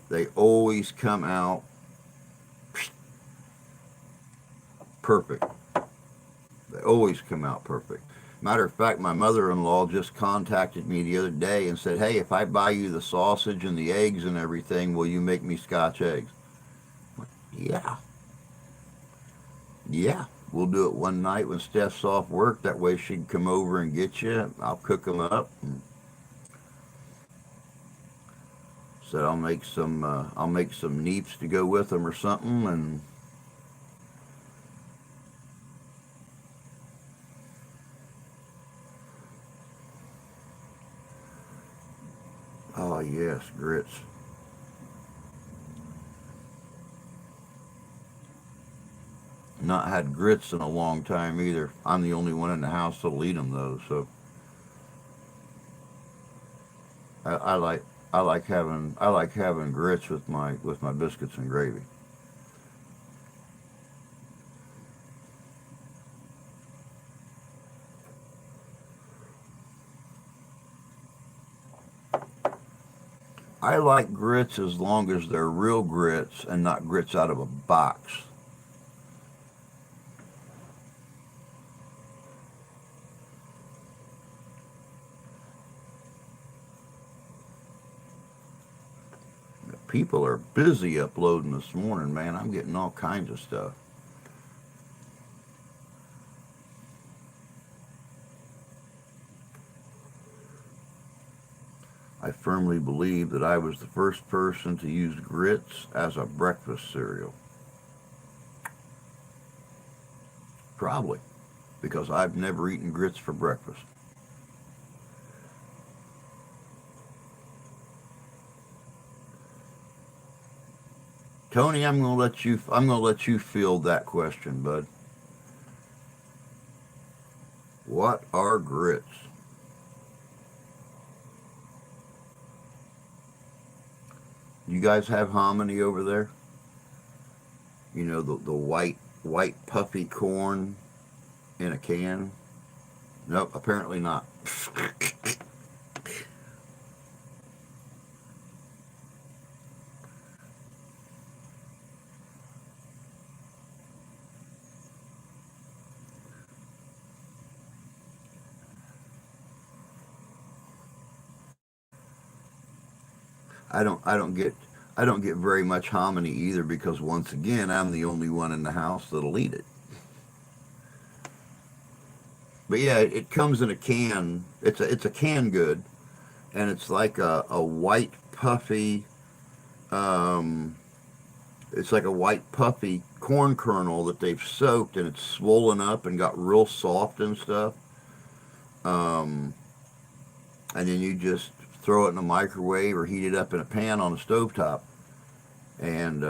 They always come out perfect. They always come out perfect. Matter of fact, my mother-in-law just contacted me the other day and said, "Hey, if I buy you the sausage and the eggs and everything, will you make me Scotch eggs?" Yeah, yeah. We'll do it one night when Steph's off work. That way she can come over and get you. I'll cook them up. And said I'll make some neeps to go with them or something. And oh yes, grits. Not had grits in a long time either. I'm the only one in the house that'll eat them though. So I like I like having grits with my biscuits and gravy. I like grits as long as they're real grits and not grits out of a box. People are busy uploading this morning, man. I'm getting all kinds of stuff. I firmly believe that I was the first person to use grits as a breakfast cereal. Probably because I've never eaten grits for breakfast. Tony, I'm gonna let you field that question, bud. What are grits? You guys have hominy over there? The white puffy corn in a can? Nope, apparently not. I don't I don't get I don't get very much hominy either because once again I'm the only one in the house that'll eat it. But yeah, it comes in a can. It's a canned good, and it's like a white puffy, um, it's like a white puffy corn kernel that they've soaked, and it's swollen up and got real soft and stuff. Um, and then you just throw it in the microwave or heat it up in a pan on the stovetop. And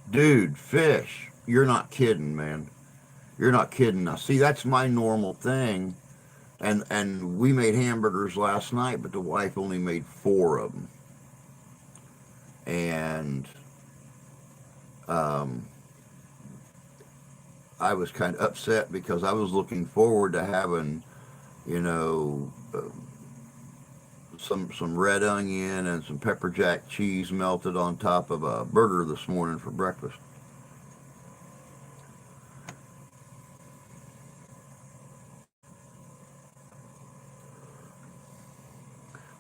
dude, fish, you're not kidding, man. You're not kidding. Now, see, that's my normal thing. And we made hamburgers last night, but the wife only made four of them. And um, I was kind of upset because I was looking forward to having, you know, some red onion and some pepper jack cheese melted on top of a burger this morning for breakfast.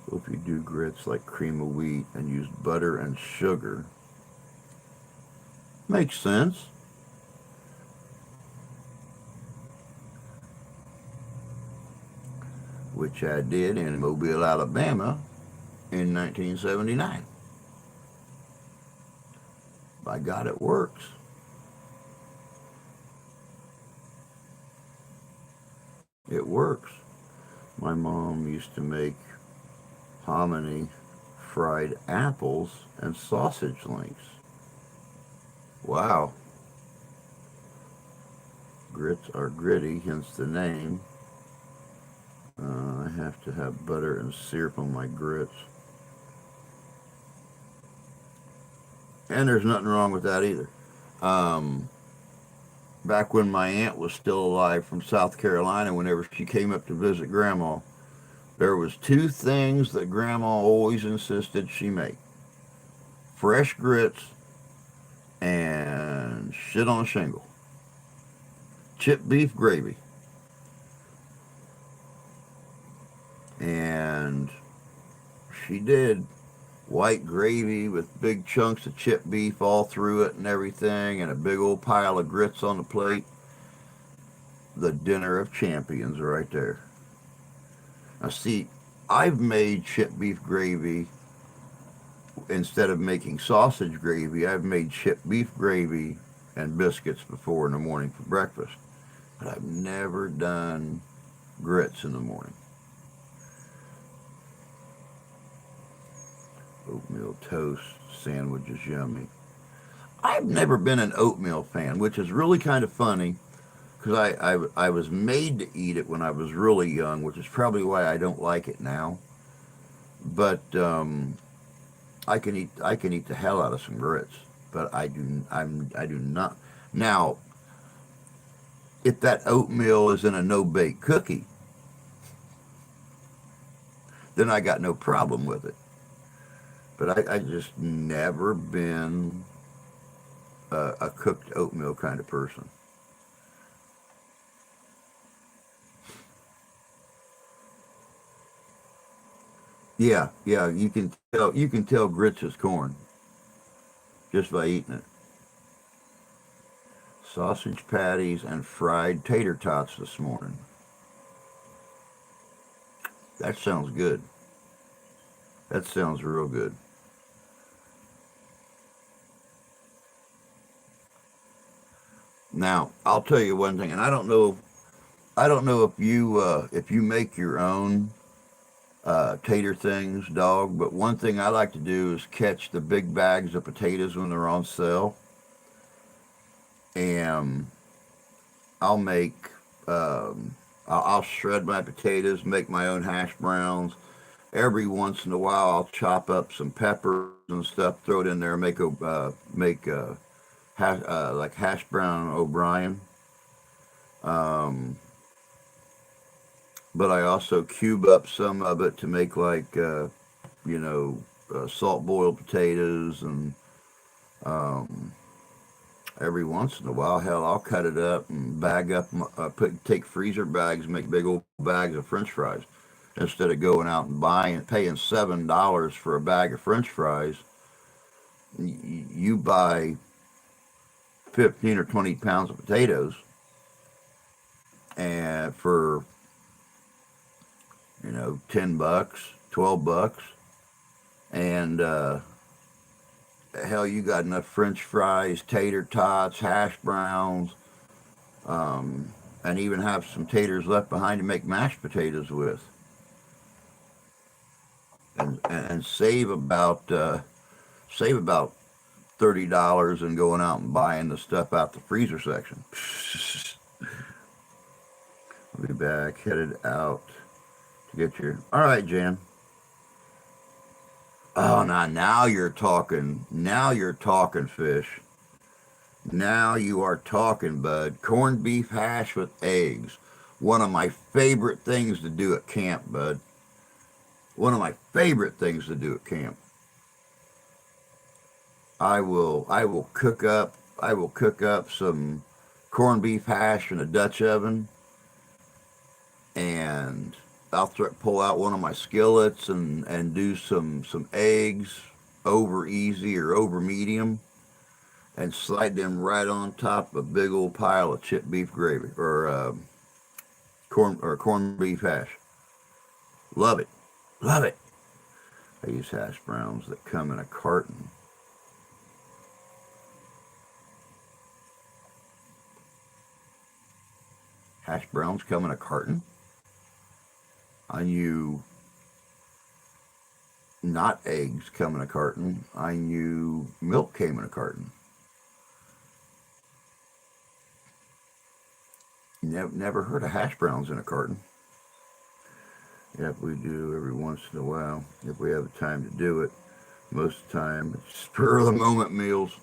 Well, if you do grits like cream of wheat and use butter and sugar, makes sense. Which I did in Mobile, Alabama in 1979. By God, it works. It works. My mom used to make hominy, fried apples, and sausage links. Wow. Grits are gritty, hence the name. I have to have butter and syrup on my grits. And there's nothing wrong with that either. Um, Back when my aunt was still alive from South Carolina, whenever she came up to visit Grandma, there was two things that Grandma always insisted she make: fresh grits and shit on a shingle, chipped beef gravy. And she did white gravy with big chunks of chipped beef all through it and everything, and a big old pile of grits on the plate. The dinner of champions right there. Now, see, I've made chipped beef gravy instead of making sausage gravy. I've made chipped beef gravy and biscuits before in the morning for breakfast, but I've never done grits in the morning. Oatmeal toast sandwich is yummy. I've never been an oatmeal fan, which is really kind of funny because I was made to eat it when I was really young, which is probably why I don't like it now. But I can eat the hell out of some grits, but I do not. Now, if that oatmeal is in a no bake cookie, then I got no problem with it. But I just never been a cooked oatmeal kind of person. Yeah, yeah, you can tell grits is corn just by eating it. Sausage patties and fried tater tots this morning. That sounds good. That sounds real good. Now, I'll tell you one thing, and I don't know if you make your own tater things, dog. But one thing I like to do is catch the big bags of potatoes when they're on sale, and I'll make I'll shred my potatoes, make my own hash browns. Every once in a while, I'll chop up some peppers and stuff, throw it in there, make like hash brown O'Brien. Um, but I also cube up some of it to make like you know salt boiled potatoes, and um, every once in a while, hell, I'll cut it up and bag up, take freezer bags, make big old bags of French fries. Instead of going out and buying, paying $7 for a bag of French fries, you buy 15 or 20 pounds of potatoes, and for $10, $12, and hell, you got enough French fries, tater tots, hash browns, and even have some taters left behind to make mashed potatoes with, and save about $30 and going out and buying the stuff out the freezer section. I'll be back, headed out to get your. All right, Jan. Oh, now you're talking. Now you're talking, fish. Now you are talking, bud. Corned beef hash with eggs. One of my favorite things to do at camp, bud. One of my favorite things to do at camp. I will cook up some corned beef hash in a Dutch oven, and pull out one of my skillets and do some eggs over easy or over medium, and slide them right on top of a big old pile of chipped beef gravy or corned beef hash. Love it, love it. I use hash browns that come in a carton. Hash browns come in a carton. I knew not eggs come in a carton. I knew milk came in a carton. Never heard of hash browns in a carton. Yep, we do every once in a while if we have the time to do it. Most of the time, it's spur of the moment meals.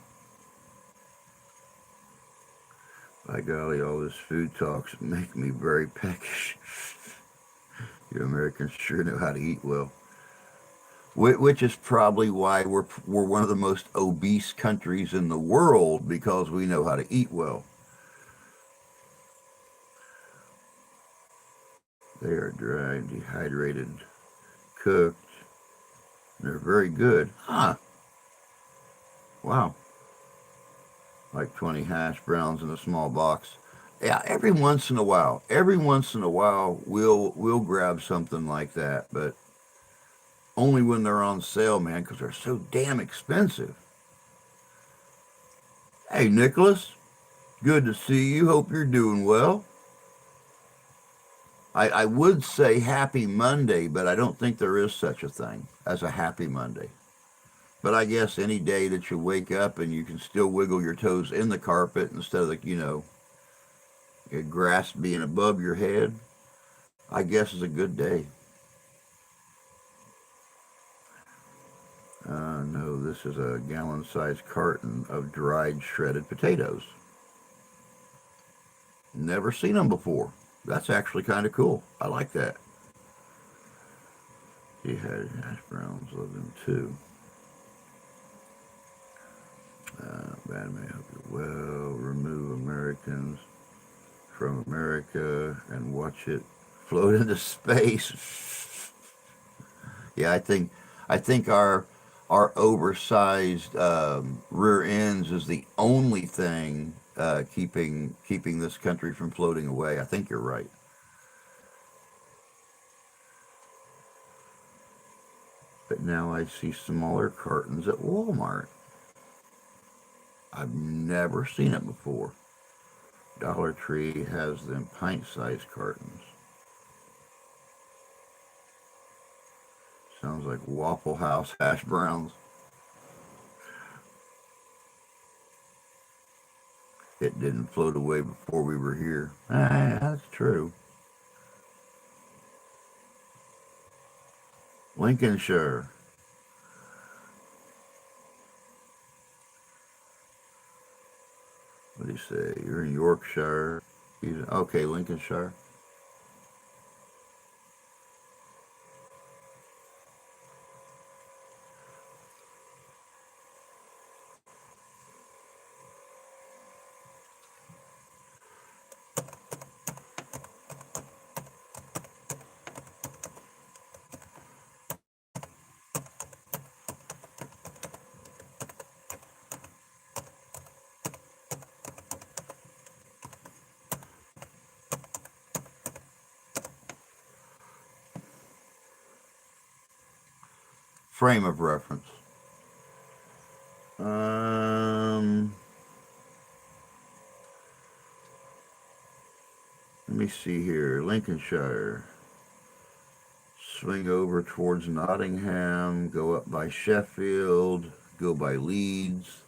By golly, all this food talks make me very peckish. You Americans sure know how to eat well. Which is probably why we're one of the most obese countries in the world, because we know how to eat well. They are dried, dehydrated, cooked. They're very good. Huh. Wow. Like 20 hash browns in a small box. Yeah, every once in a while, we'll grab something like that, but only when they're on sale, man, because they're so damn expensive. Hey, Nicholas, good to see you. Hope you're doing well. I would say happy Monday, but I don't think there is such a thing as a happy Monday. But I guess any day that you wake up and you can still wiggle your toes in the carpet instead of grass being above your head, I guess is a good day. No, this is a gallon-sized carton of dried shredded potatoes. Never seen them before. That's actually kind of cool. I like that. He had hash browns, love them too. Bad may help you well. Remove Americans from America and watch it float into space. Yeah, I think our oversized rear ends is the only thing keeping this country from floating away. I think you're right. But now I see smaller cartons at Walmart. I've never seen it before. Dollar Tree has them pint-sized cartons. Sounds like Waffle House hash browns. It didn't float away before we were here. That's true. Lincolnshire. What do you say? You're in Yorkshire. Okay, Lincolnshire. frame of reference. Let me see here. Lincolnshire. Swing over towards Nottingham, go up by Sheffield, go by Leeds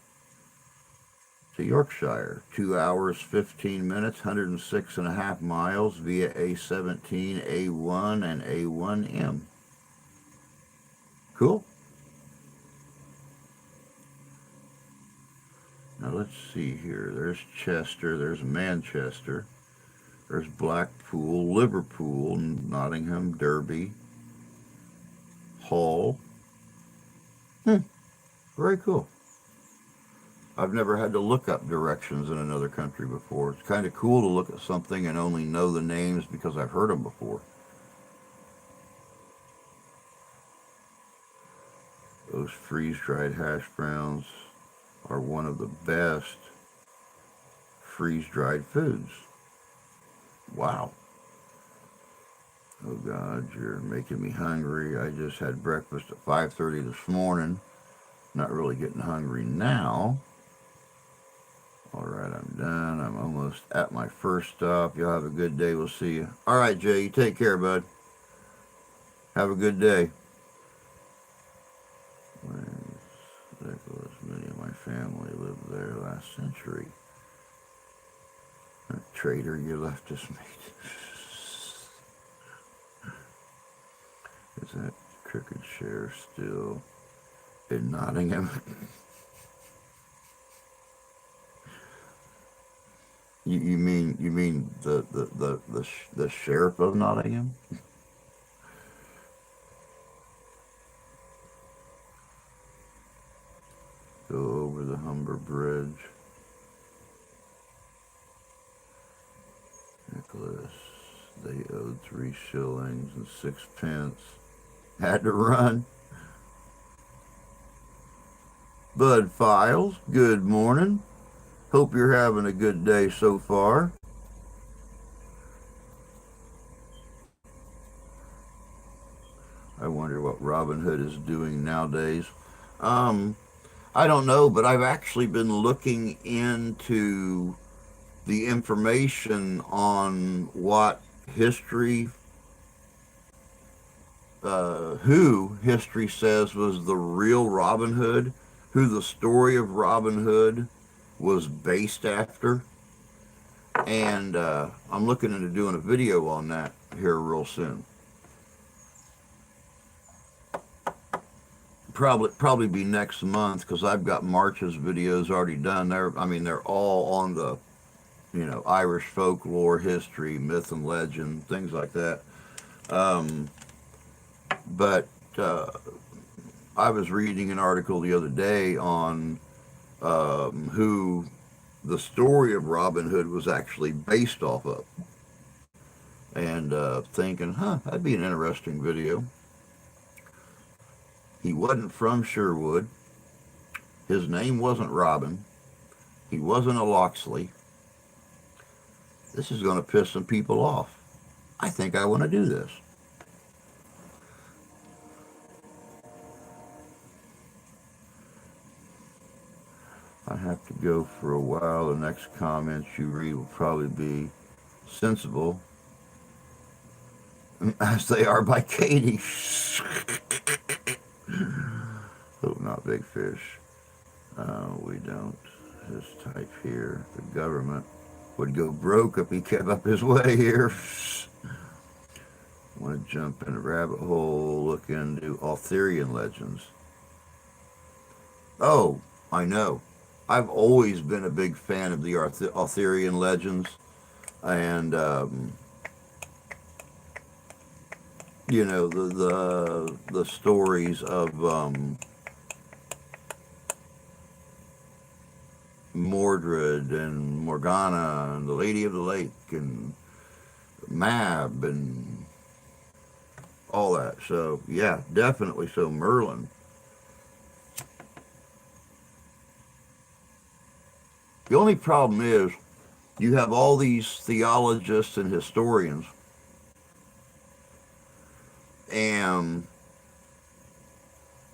to Yorkshire. 2 hours, 15 minutes, 106.5 miles via A17, A1, and A1M. Cool. Now let's see here. There's Chester, there's Manchester, there's Blackpool, Liverpool, Nottingham, Derby, Hull. Very cool. I've never had to look up directions in another country before. It's kind of cool to look at something and only know the names because I've heard them before. Those freeze-dried hash browns are one of the best freeze-dried foods. Wow. Oh God, you're making me hungry. I just had breakfast at 5:30 this morning. Not really getting hungry now. All right, I'm done. I'm almost at my first stop. Y'all have a good day. We'll see you. All right, Jay, you take care, bud. Have a good day. Nicholas, many of my family lived there last century. A traitor, you left us, mate. Is that Crooked Share still in Nottingham? You mean the sheriff of Nottingham? Go over the Humber Bridge. Nicholas, they owed 3 shillings and 6 pence. Had to run. Bud Files, good morning. Hope you're having a good day so far. I wonder what Robin Hood is doing nowadays. I don't know, but I've actually been looking into the information on what history, who history says was the real Robin Hood, who the story of Robin Hood was based after. And I'm looking into doing a video on that here real soon. Probably be next month, because I've got March's videos already done. They're all on the, Irish folklore, history, myth and legend, things like that. But I was reading an article the other day on who the story of Robin Hood was actually based off of, and thinking, that'd be an interesting video. He wasn't from Sherwood. His name wasn't Robin. He wasn't a Locksley. This is going to piss some people off. I think I want to do this. I have to go for a while. The next comments you read will probably be sensible, as they are by Katie. Oh, not Big Fish. We don't. Just type here. The government would go broke if he kept up his way here. I want to jump in a rabbit hole, look into Arthurian legends. Oh, I know. I've always been a big fan of the Arthurian legends, and the stories of Mordred and Morgana and the Lady of the Lake and Mab and all that. So yeah, definitely. So Merlin. The only problem is you have all these theologists and historians, and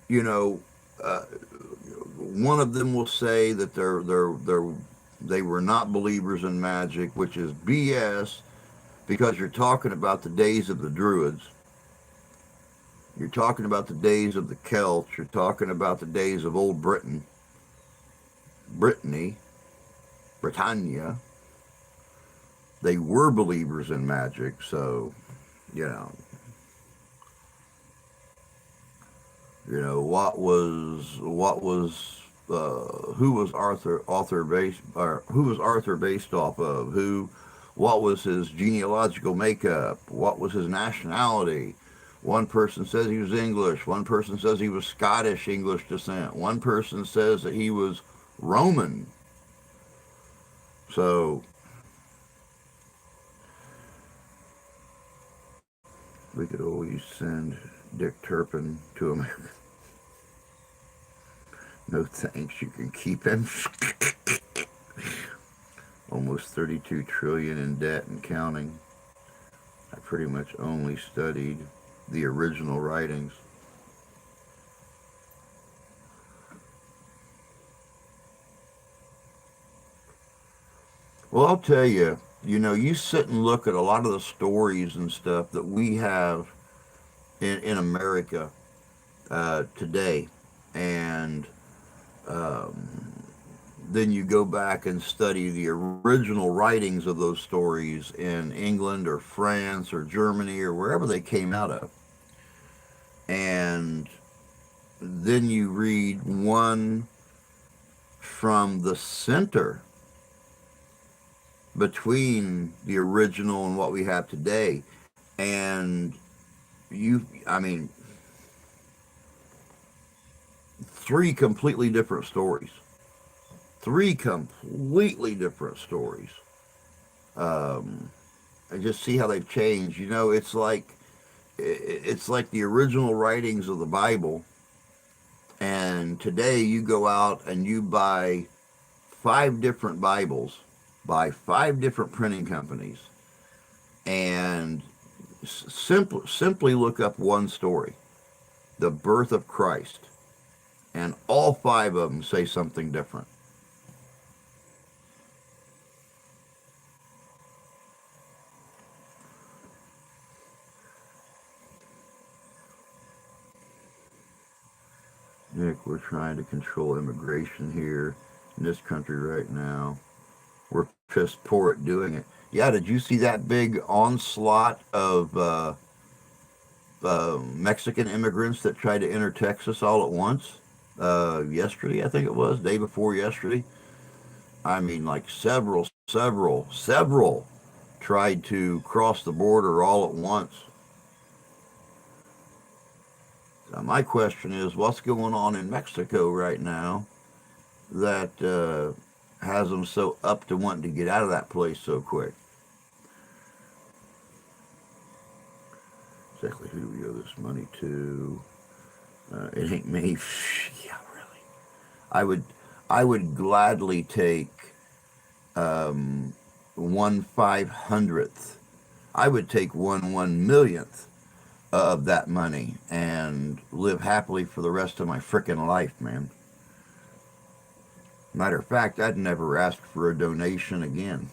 you know, uh, one of them will say that they were not believers in magic, which is BS because you're talking about the days of the Druids. You're talking about the days of the Celts. You're talking about the days of old Britain, Brittany, Britannia. They were believers in magic, so you know, who was Arthur based off of? What was his genealogical makeup? What was his nationality? One person says he was English. One person says he was Scottish English descent. One person says that he was Roman. So we could always send Dick Turpin to America. No thanks, you can keep him. Almost 32 trillion in debt and counting. I pretty much only studied the original writings. Well, I'll tell you, you sit and look at a lot of the stories and stuff that we have in America today, and then you go back and study the original writings of those stories in England or France or Germany or wherever they came out of. And then you read one from the center between the original and what we have today. And I mean, three completely different stories. Three completely different stories. And just see how they've changed. It's like the original writings of the Bible, and today you go out and you buy 5 different Bibles by 5 different printing companies, and simply look up one story, the birth of Christ, and all 5 of them say something different. Nick, we're trying to control immigration here in this country right now. We're piss poor at doing it. Yeah, did you see that big onslaught of Mexican immigrants that tried to enter Texas all at once? Yesterday, I think it was, day before yesterday. I mean, like several tried to cross the border all at once. Now, my question is, what's going on in Mexico right now that has them so up to wanting to get out of that place so quick? Exactly who do we owe this money to? It ain't me. Yeah, really. I would gladly take 1/500th. I would take 1/1 millionth of that money and live happily for the rest of my frickin' life, man. Matter of fact, I'd never ask for a donation again.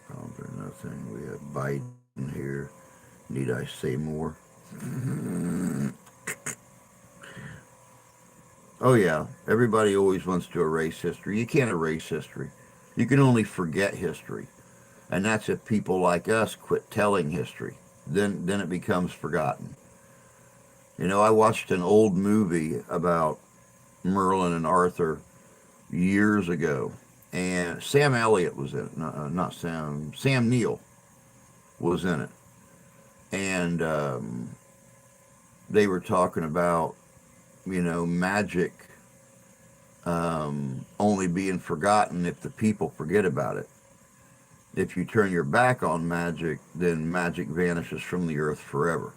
Problems are nothing. We have Biden here. Need I say more? Oh, yeah. Everybody always wants to erase history. You can't erase history. You can only forget history. And that's if people like us quit telling history. Then it becomes forgotten. I watched an old movie about Merlin and Arthur years ago, and Sam Elliott was in it. Not Sam Neill was in it. And they were talking about, magic only being forgotten if the people forget about it. If you turn your back on magic, then magic vanishes from the earth forever.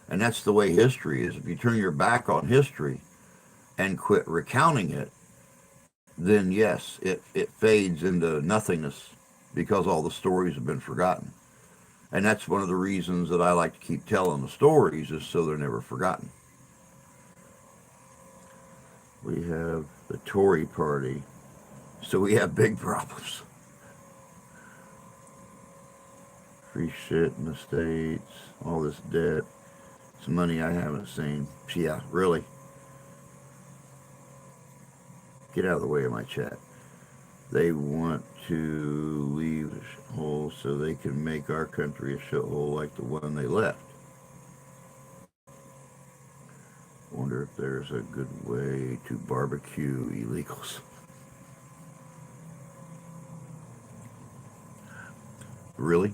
And that's the way history is. If you turn your back on history and quit recounting it, then yes, it fades into nothingness because all the stories have been forgotten. And that's one of the reasons that I like to keep telling the stories, is so they're never forgotten. We have the Tory party, so we have big problems. Free shit in the States, all this debt, some money I haven't seen. Yeah, really? Get out of the way of my chat. They want to leave a shithole so they can make our country a shithole like the one they left. Wonder if there's a good way to barbecue illegals. Really?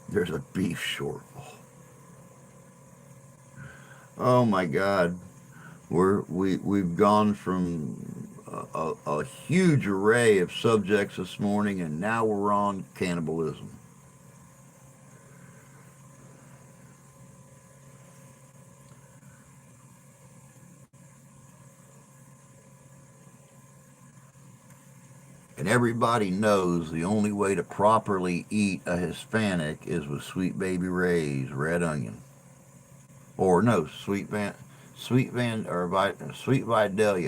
There's a beef shortfall. Oh my God. We've gone from a huge array of subjects this morning, and now we're on cannibalism. And everybody knows the only way to properly eat a Hispanic is with Sweet Baby Ray's red onion. Or no, Sweet Vidalia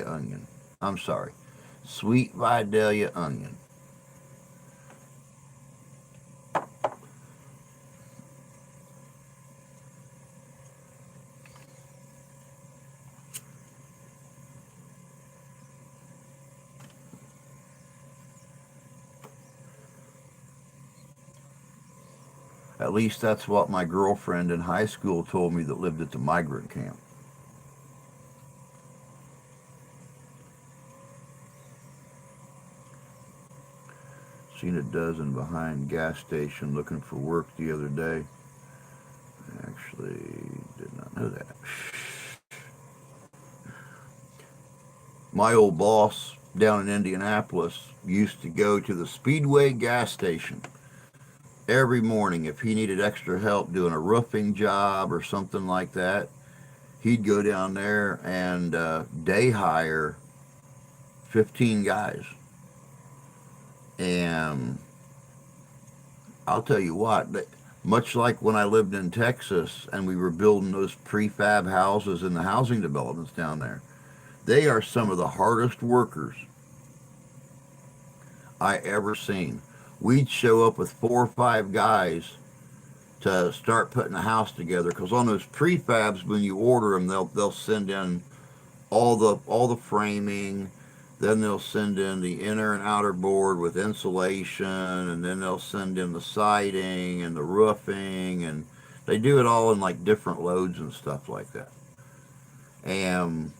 onion. I'm sorry. Sweet Vidalia onion. At least that's what my girlfriend in high school told me that lived at the migrant camp. Seen a dozen behind gas station looking for work the other day. Actually, did not know that. My old boss down in Indianapolis used to go to the Speedway gas station every morning. If he needed extra help doing a roofing job or something like that, he'd go down there and day hire 15 guys. And I'll tell you what, much like when I lived in Texas and we were building those prefab houses in the housing developments down there, they are some of the hardest workers I ever seen. We'd show up with 4 or 5 guys to start putting a house together, because on those prefabs, when you order them, they'll send in all the framing, then they'll send in the inner and outer board with insulation, and then they'll send in the siding and the roofing, and they do it all in like different loads and stuff like that. And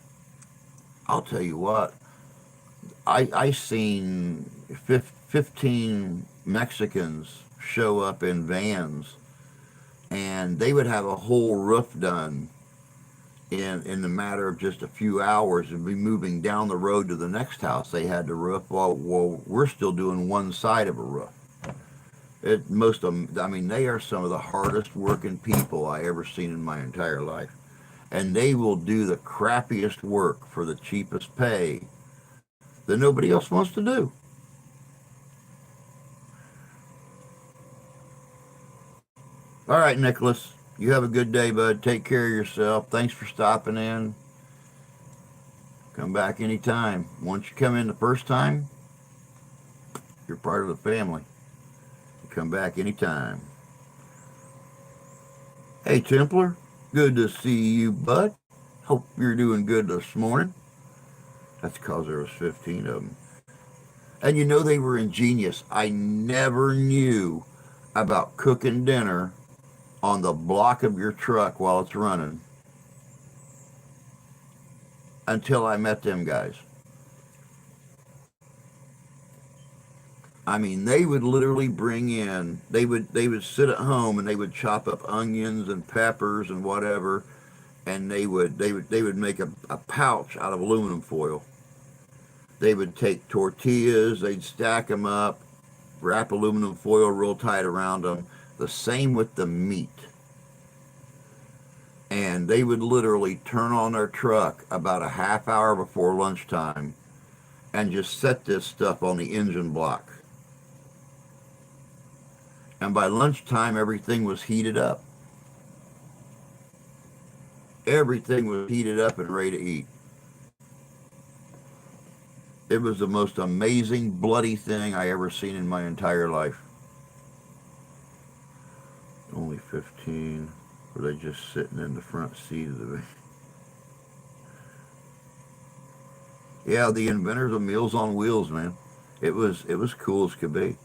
I'll tell you what, I seen 15 Mexicans show up in vans, and they would have a whole roof done in the matter of just a few hours, and be moving down the road to the next house they had to roof while we're still doing one side of a roof. Most of them, I mean, they are some of the hardest working people I ever seen in my entire life. And they will do the crappiest work for the cheapest pay that nobody else wants to do. All right, Nicholas, you have a good day, bud. Take care of yourself. Thanks for stopping in. Come back anytime. Once you come in the first time, you're part of the family. Come back anytime. Hey, Templar, good to see you, bud. Hope you're doing good this morning. That's because there was 15 of them. And you know, they were ingenious. I never knew about cooking dinner on the block of your truck while it's running until I met them guys. I mean, they would literally bring in, they would sit at home and they would chop up onions and peppers and whatever, and they would make a pouch out of aluminum foil. They would take tortillas, they'd stack them up, wrap aluminum foil real tight around them. The same with the meat. And they would literally turn on their truck about a half hour before lunchtime and just set this stuff on the engine block. And by lunchtime, everything was heated up. Everything was heated up and ready to eat. It was the most amazing, bloody thing I ever seen in my entire life. Only 15. Were they just sitting in the front seat of the... Yeah, the inventors of Meals on Wheels, man. It was cool as could be.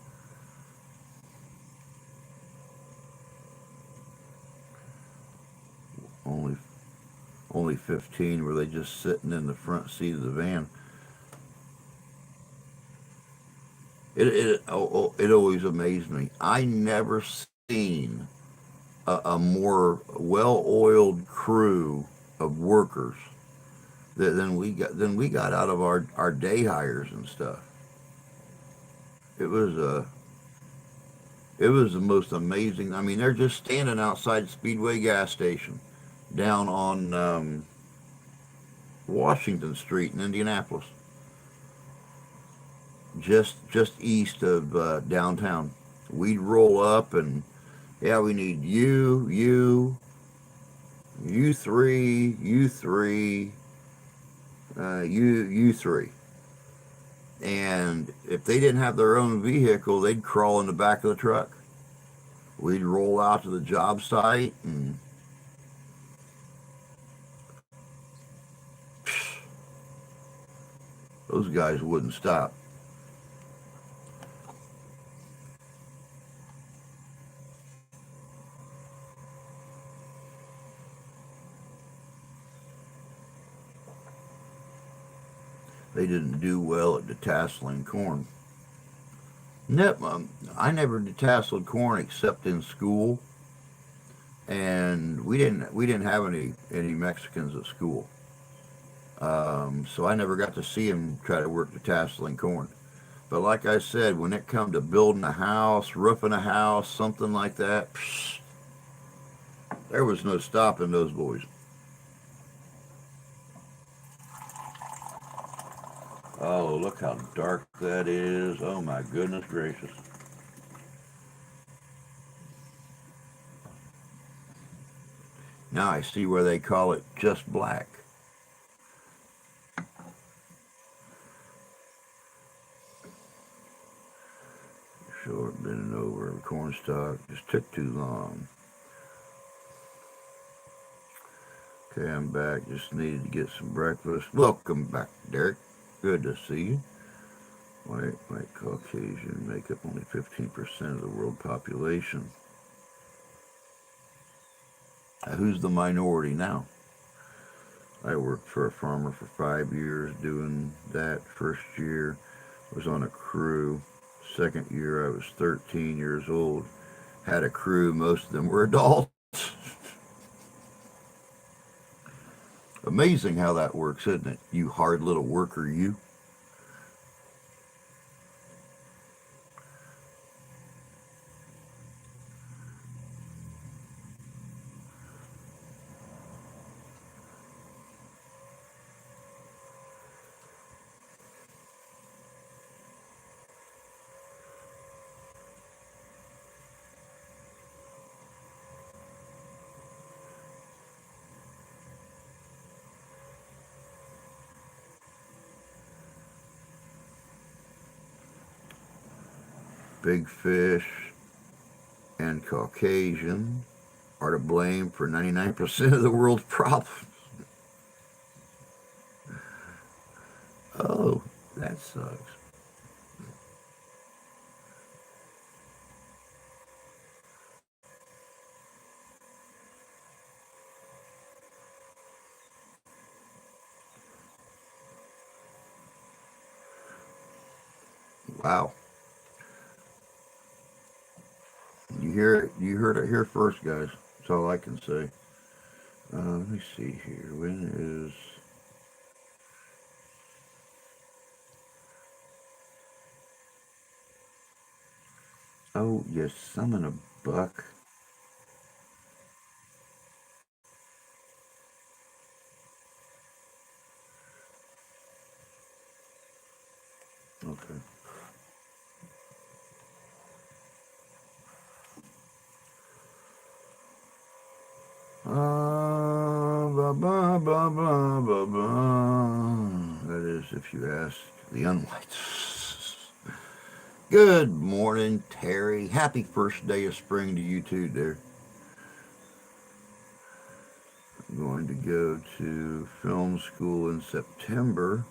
Only only 15. Were they just sitting in the front seat of the van? It always amazed me. I never seen a more well-oiled crew of workers than we got out of our day hires and stuff. It was it was the most amazing. I mean, they're just standing outside Speedway gas station down on Washington Street in Indianapolis, just east of downtown. We'd roll up and yeah, we need you three, you three. And if they didn't have their own vehicle, they'd crawl in the back of the truck. We'd roll out to the job site, and those guys wouldn't stop. They didn't do well at detasseling corn. Nope, I never detasseled corn except in school, and we didn't have any Mexicans at school, so I never got to see them try to work detasseling corn. But like I said, when it come to building a house, roofing a house, something like that, psh, there was no stopping those boys. Oh, look how dark that is. Oh my goodness gracious. Now I see where they call it just black. Short, bending over, cornstalk. Just took too long. Okay, I'm back. Just needed to get some breakfast. Welcome back, Derek. Good to see you. White Caucasian make up only 15% of the world population. Who's the minority now? I worked for a farmer for 5 years doing that. First year was on a crew. Second year I was 13 years old. Had a crew. Most of them were adults. Amazing how that works, isn't it? You hard little worker, you. Big fish and Caucasian are to blame for 99% of the world's problems. Oh, that sucks. Wow. You heard it here first, guys. That's all I can say. Let me see here. When is... Oh, you summon a buck. Okay. Blah, blah, blah, blah, blah, blah. That is, if you ask the unwhites. Good morning, Terry. Happy first day of spring to you too, dear. I'm going to go to film school in September.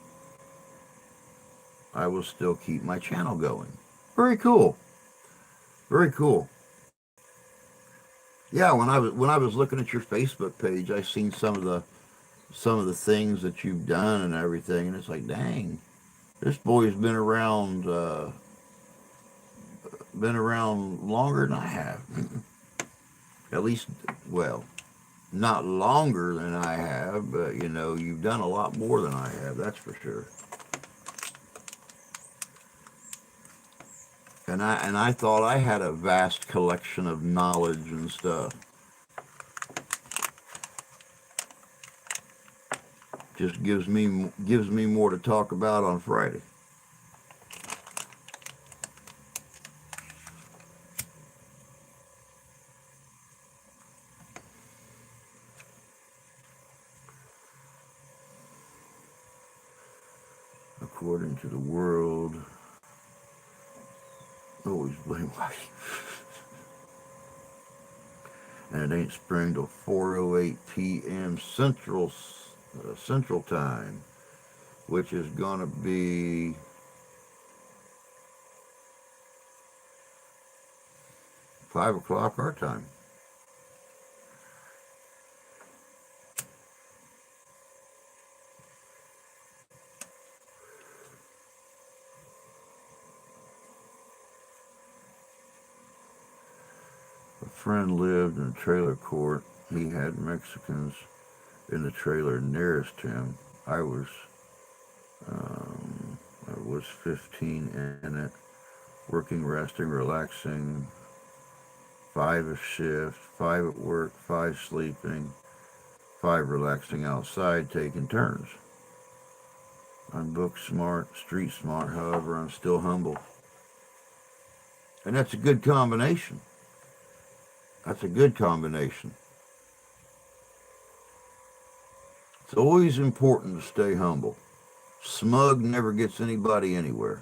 I will still keep my channel going. Very cool. Very cool. Yeah, when I was looking at your Facebook page, I seen some of the things that you've done and everything, and it's like, dang, this boy's been around longer than I have. At least, well, not longer than I have, but you've done a lot more than I have. That's for sure. And I thought I had a vast collection of knowledge and stuff. Just gives me more to talk about on Friday. According to the world, always blame Whitey. And it ain't spring till 4:08 p.m. Central Time, which is gonna be 5 o'clock our time. A friend lived in a trailer court. He had Mexicans in the trailer nearest him. I was 15 in it, working, resting, relaxing, 5 a shift, 5 at work, 5 sleeping, 5 relaxing outside, taking turns. I'm book smart, street smart, however, I'm still humble. And that's a good combination. That's a good combination. It's always important to stay humble. Smug never gets anybody anywhere.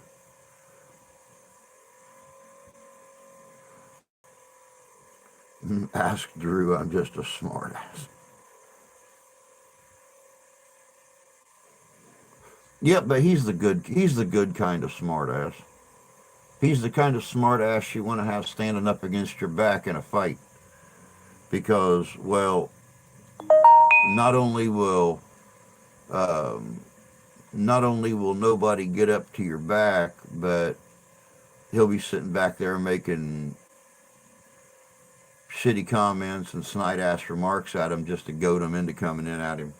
Ask Drew, I'm just a smartass. Yeah, but he's the good kind of smartass. He's the kind of smartass you want to have standing up against your back in a fight. Because, well, not only will um, not only will nobody get up to your back, but he'll be sitting back there making shitty comments and snide ass remarks at him just to goad him into coming in at him.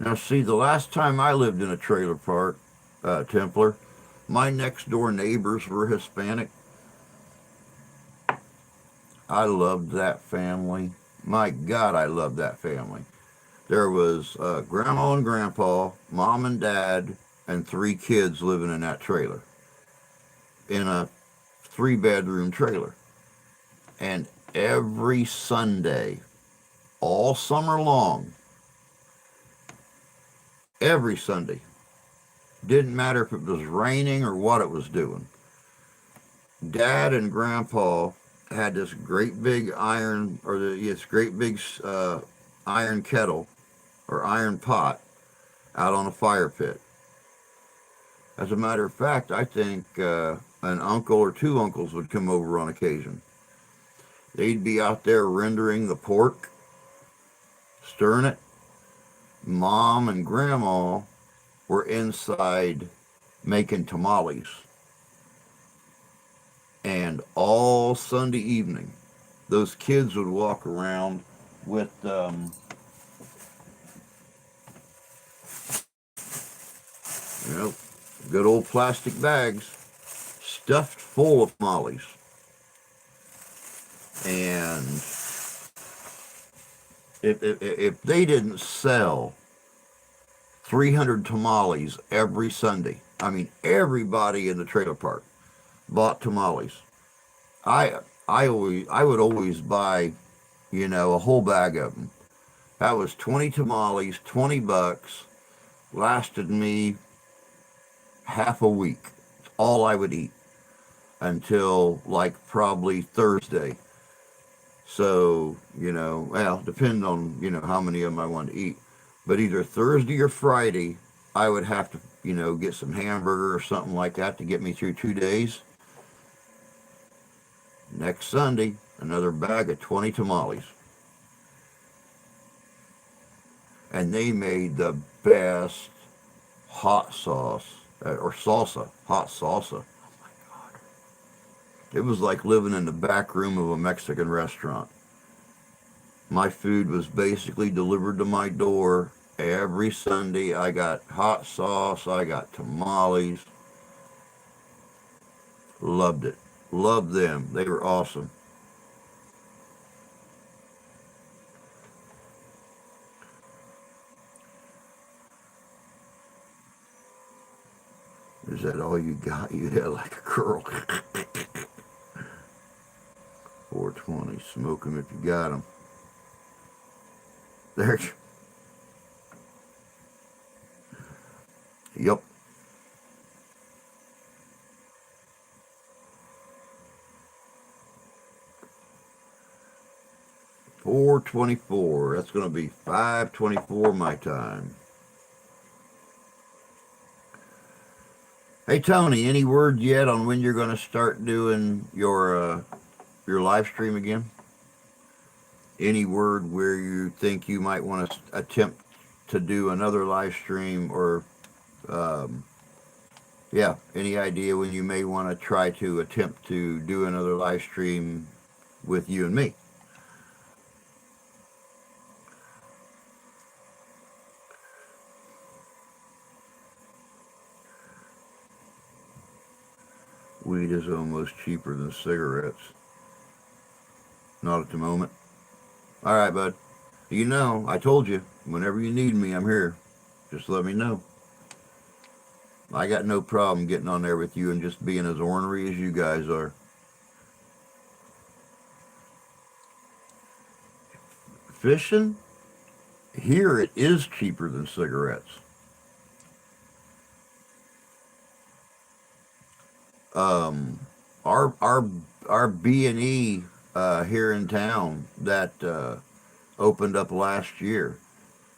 Now, see, the last time I lived in a trailer park, Templar, my next door neighbors were Hispanic. I loved that family. My God, I loved that family. There was grandma and grandpa, mom and dad, and 3 kids living in that trailer, in a 3-bedroom trailer. And every Sunday, all summer long, every Sunday, didn't matter if it was raining or what it was doing, Dad and Grandpa had this great big this great big iron kettle or iron pot out on a fire pit. As a matter of fact, I think an uncle or 2 uncles would come over on occasion. They'd be out there rendering the pork, stirring it. Mom and Grandma were inside making tamales. And all Sunday evening, those kids would walk around with good old plastic bags stuffed full of tamales. And if they didn't sell 300 tamales every Sunday, I mean, everybody in the trailer park bought tamales. I I would always buy, a whole bag of them. That was 20 tamales, $20, lasted me half a week. It's all I would eat until like probably Thursday. So, well, depending on, how many of them I wanted to eat. But either Thursday or Friday, I would have to, get some hamburger or something like that to get me through 2 days. Next Sunday, another bag of 20 tamales. And they made the best hot sauce or salsa, hot salsa. Oh my God. It was like living in the back room of a Mexican restaurant. My food was basically delivered to my door every Sunday. I got hot sauce, I got tamales. Loved it. Loved them. They were awesome. Is that all you got? You had like a girl. 420. Smoke them if you got them. There. Yep. 424. That's going to be 524 my time. Hey Tony, any word yet on when you're going to start doing your live stream again? Any word where you think you might want to attempt to do another live stream, or yeah, any idea when you may want to try to attempt to do another live stream with you and me? Weed is almost cheaper than cigarettes. Not at the moment. All right, bud. I told you, whenever you need me, I'm here. Just let me know. I got no problem getting on there with you and just being as ornery as you guys are. Fishing? Here it is cheaper than cigarettes. Um, our B&E here in town that opened up last year,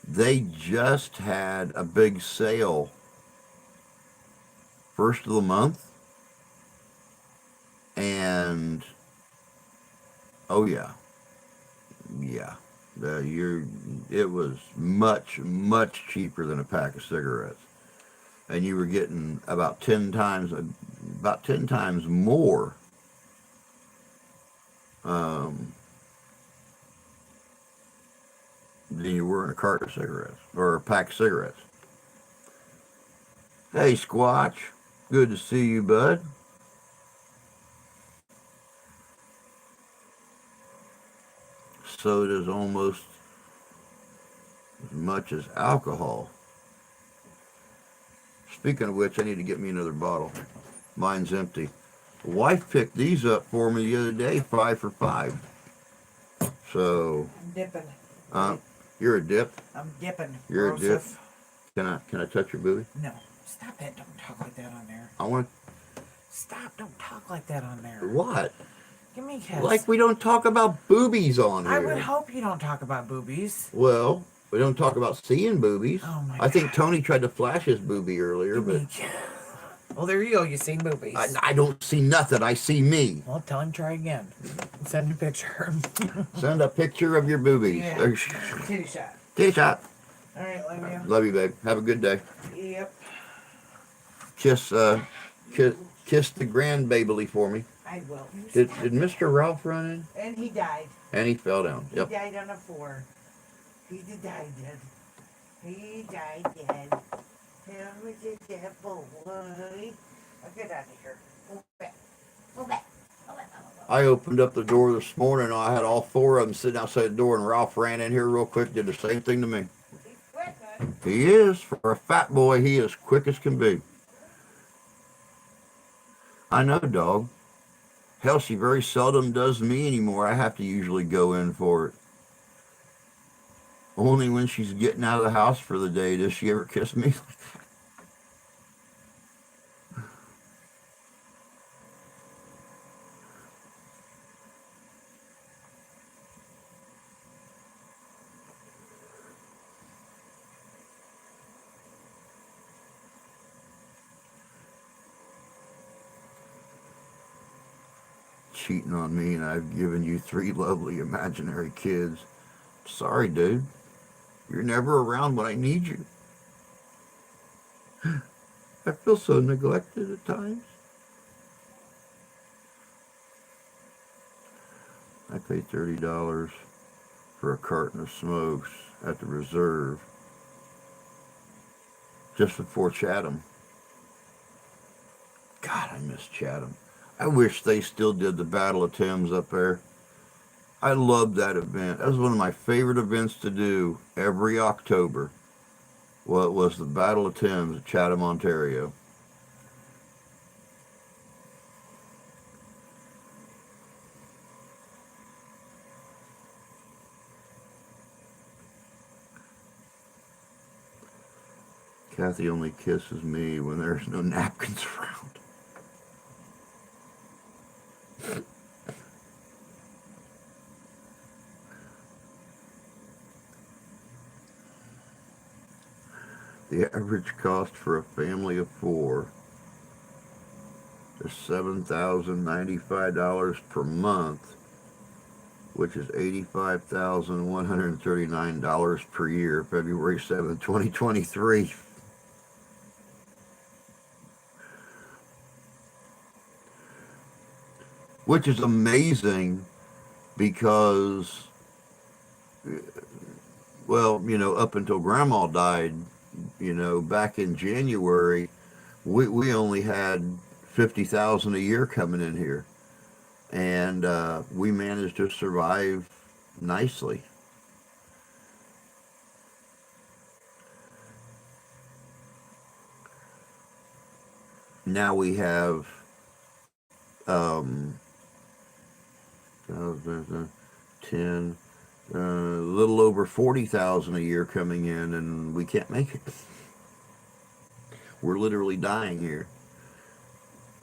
they just had a big sale first of the month, and oh yeah, yeah, it was much cheaper than a pack of cigarettes, and you were getting about 10 times more um, than you were in a carton of cigarettes or a pack of cigarettes. Hey Squatch, good to see you, bud. Soda's almost as much as alcohol. Speaking of which, I need to get me another bottle. Mine's empty. The wife picked these up for me the other day, 5 for $5. So, I'm dipping. you're a dip. I'm dipping. You're Joseph. a dip. Can I touch your booty? No. Stop it. Don't talk like that on there. I want. Stop. Don't talk like that on there. What? Give me a kiss. Like we don't talk about boobies on here. I would hope you don't talk about boobies. Well, we don't talk about seeing boobies. Oh my I think God. Tony tried to flash his boobie earlier, Give but me a kiss. Well, there you go. You seen boobies. I don't see nothing. I see me. Well, tell him try again. Send a picture. Send a picture of your boobies. Yeah. There's- Titty shot. Titty shot. All right, love you. Love you, babe. Have a good day. Yep. Kiss the grandbaby for me. I will. Did Mr. Ralph run in? And he died. And he fell down. Yep. He died on the floor. He died dead. He died dead. Tell me the dead boy. I'll get out of here. Go back. Go back. Go back. I opened up the door this morning, and I had all four of them sitting outside the door, and Ralph ran in here real quick, did the same thing to me. He's quick, huh? He is, for a fat boy, he is quick as can be. I know, dog. Hell, she very seldom does me anymore. I have to usually go in for it. Only when she's getting out of the house for the day does she ever kiss me. Cheating on me, and I've given you 3 lovely imaginary kids. Sorry, dude. You're never around when I need you. I feel so neglected at times. I paid $30 for a carton of smokes at the reserve just before Chatham. God, I miss Chatham. I wish they still did the Battle of Thames up there. I loved that event. That was one of my favorite events to do every October. Well, it was the Battle of Thames at Chatham, Ontario. Kathy only kisses me when there's no napkins around. The average cost for a family of 4 is $7,095 per month, which is $85,139 per year, February 7th, 2023. Which is amazing because, well, up until Grandma died, back in January, we only had 50,000 a year coming in here, and we managed to survive nicely. Now we have 10, a little over 40,000 a year coming in, and we can't make it. We're literally dying here.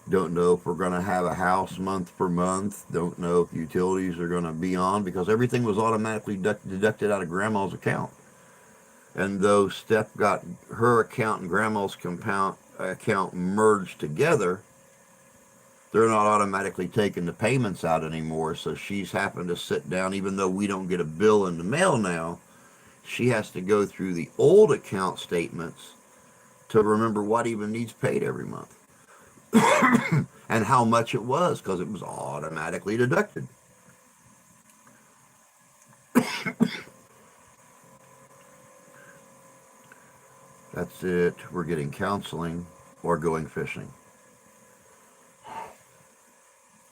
Don't know if we're going to have a house month for month. Don't know if utilities are going to be on, because everything was automatically deducted out of Grandma's account. And though Steph got her account and Grandma's account merged together, they're not automatically taking the payments out anymore. So she's having to sit down, even though we don't get a bill in the mail now, she has to go through the old account statements to remember what even needs paid every month. And how much it was, because it was automatically deducted. That's it. We're getting counseling or going fishing.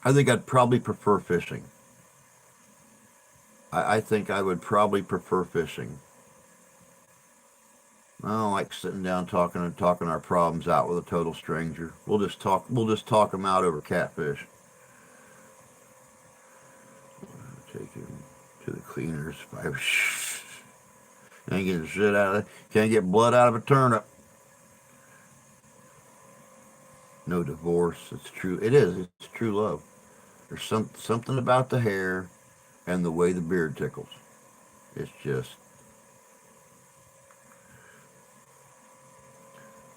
I think I'd probably prefer fishing. I think I would probably prefer fishing. I don't like sitting down talking our problems out with a total stranger. We'll just talk them out over catfish. Take him to the cleaners. Ain't getting shit out of it. Can't get blood out of a turnip. No divorce. It's true. It is. It's true love. There's something about the hair and the way the beard tickles. It's just...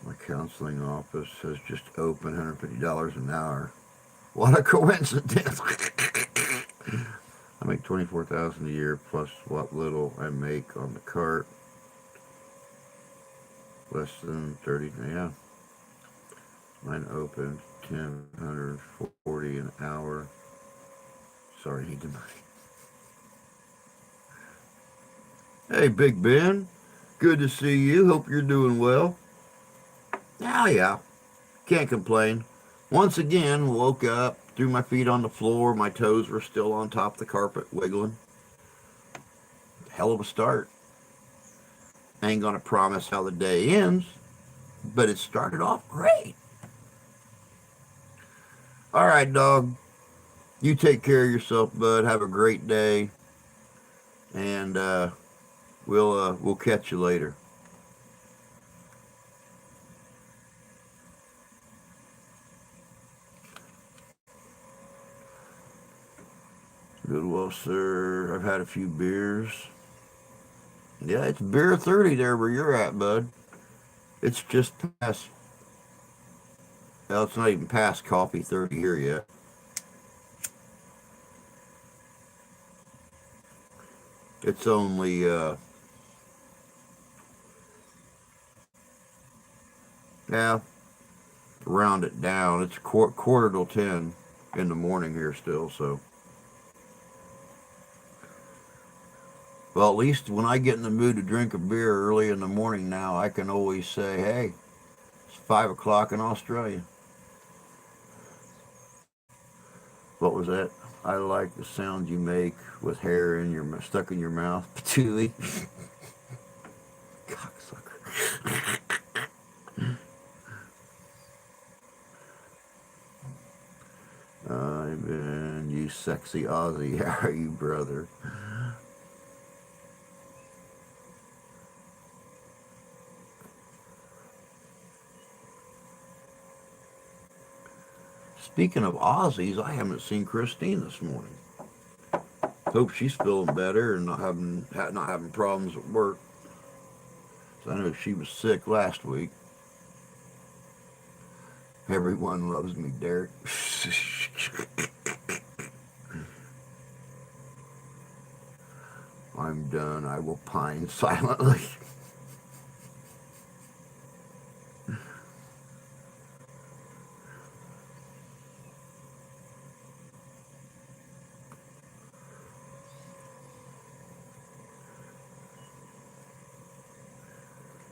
My counseling office has just opened, $150 an hour. What a coincidence. I make $24,000 a year plus what little I make on the cart. Less than 30, yeah. Mine opened $1,040 an hour. Sorry, I need the money. Hey, Big Ben. Good to see you. Hope you're doing well. Oh, yeah. Can't complain. Once again, woke up threw my feet on the floor. My toes were still on top of the carpet, wiggling. Hell of a start. I ain't gonna promise how the day ends, but it started off great. All right, dog. You take care of yourself, bud. Have a great day, and we'll catch you later. Good, well, sir. I've had a few beers. Yeah, it's beer 30 there where you're at, bud. It's just past. Well, it's not even past coffee 30 here yet. It's only yeah, round it down. It's quarter till 10 in the morning here still. So, well, at least when I get in the mood to drink a beer early in the morning now, I can always say, "Hey, it's 5 o'clock in Australia." What was that? I like the sound you make with hair in your stuck in your mouth, patooey. Cocksucker. Ivan, you sexy Aussie. How are you, brother? Speaking of Aussies, I haven't seen Christine this morning. Hope she's feeling better and not having problems at work. So I know she was sick last week. Everyone loves me, Derek. I'm done. I will pine silently.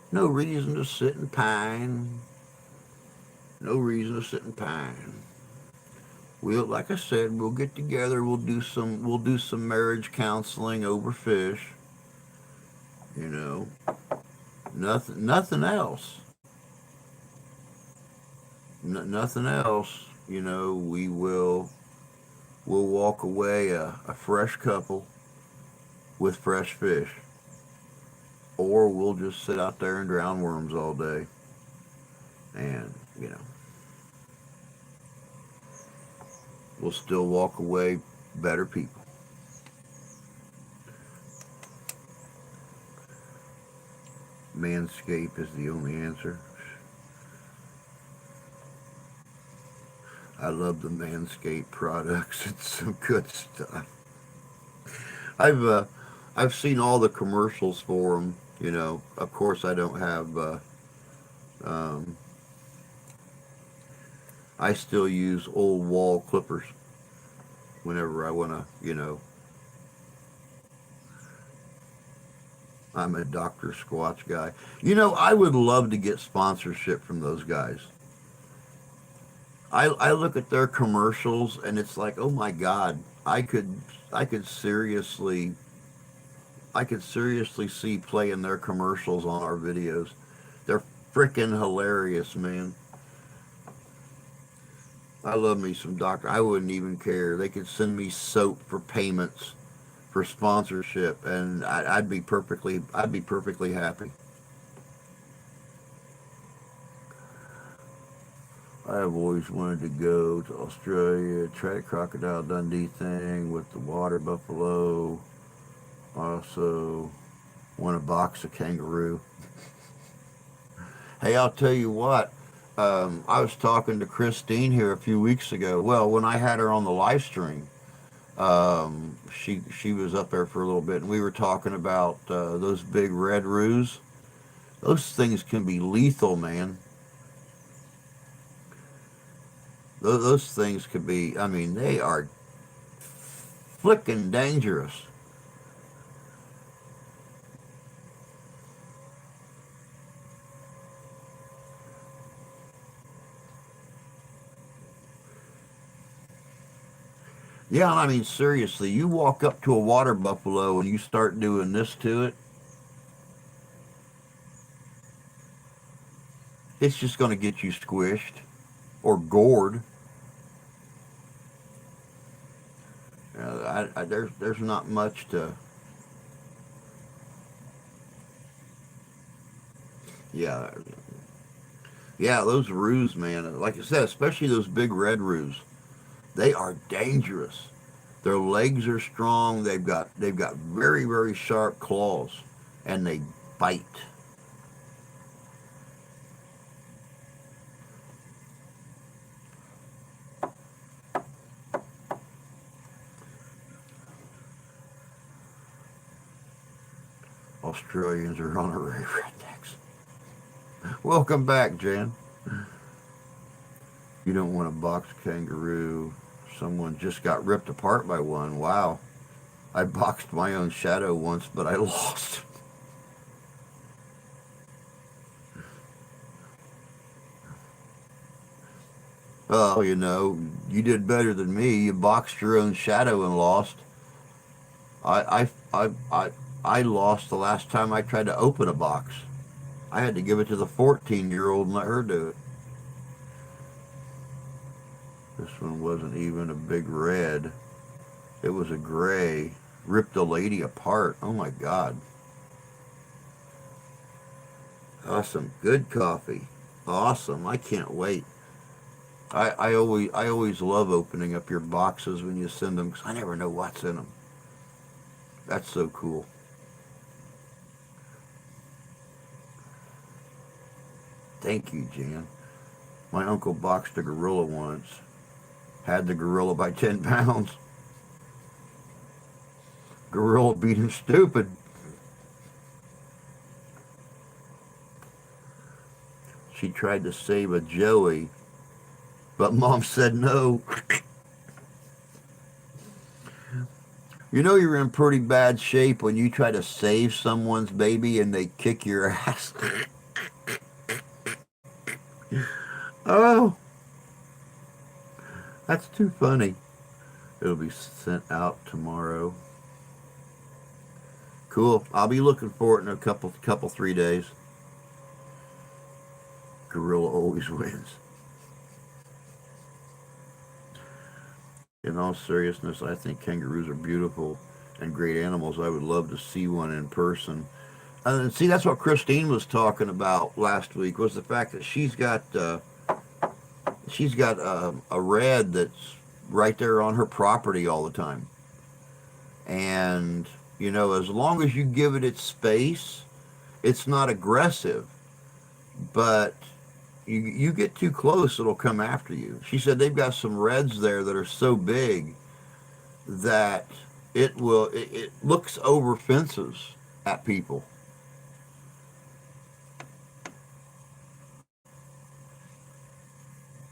No reason to sit and pine. No reason to sit and pine. We'll, like I said, we'll get together. We'll do some marriage counseling over fish. You know, nothing else. Nothing else. You know, we'll walk away a fresh couple with fresh fish, or we'll just sit out there and drown worms all day, and we'll still walk away better people. Manscape is the only answer. I love the Manscaped products. It's some good stuff. I've seen all the commercials for them. Of course, I don't have. Um, I still use old wall clippers whenever I want to. I'm a Dr. Squatch guy. I would love to get sponsorship from those guys. I look at their commercials and it's like, oh my God, I could seriously see playing their commercials on our videos. They're freaking hilarious, man. I love me some doctor. I wouldn't even care. They could send me soap for payments for sponsorship, and I'd be perfectly happy. I've always wanted to go to Australia, try the Crocodile Dundee thing with the water buffalo. Also, want to box a kangaroo. Hey, I'll tell you what. I was talking to Christine here a few weeks ago. Well, when I had her on the live stream, she was up there for a little bit, and we were talking about those big red roos. Those things can be lethal, man. Those things could be. I mean, they are flicking dangerous. Yeah, I mean, seriously, you walk up to a water buffalo and you start doing this to it, it's just going to get you squished or gored. There's not much to. Yeah, yeah, those roos, man. Like I said, especially those big red roos, they are dangerous. Their legs are strong. They've got very very sharp claws, and they bite. Australians are honorary rednecks. Welcome back, Jan. You don't want to box kangaroo. Someone just got ripped apart by one. Wow. I boxed my own shadow once, but I lost. Oh, you did better than me. You boxed your own shadow and lost. I lost the last time I tried to open a box. I had to give it to the 14-year-old and let her do it. This one wasn't even a big red. It was a gray. Ripped a lady apart. Oh my God. Awesome. Good coffee. Awesome. I can't wait. I always love opening up your boxes when you send them because I never know what's in them. That's so cool. Thank you, Jan. My uncle boxed a gorilla once. Had the gorilla by 10 pounds. Gorilla beat him stupid. She tried to save a joey, but mom said no. You know you're in pretty bad shape when you try to save someone's baby and they kick your ass. Oh, that's too funny. It'll be sent out tomorrow. Cool. I'll be looking for it in a couple 3 days. Gorilla always wins. In all seriousness, I think kangaroos are beautiful and great animals. I would love to see one in person. And see, that's what Christine was talking about last week was the fact that she's got a red that's right there on her property all the time. And as long as you give it its space, it's not aggressive. But you get too close, it'll come after you. She said they've got some reds there that are so big that it looks over fences at people.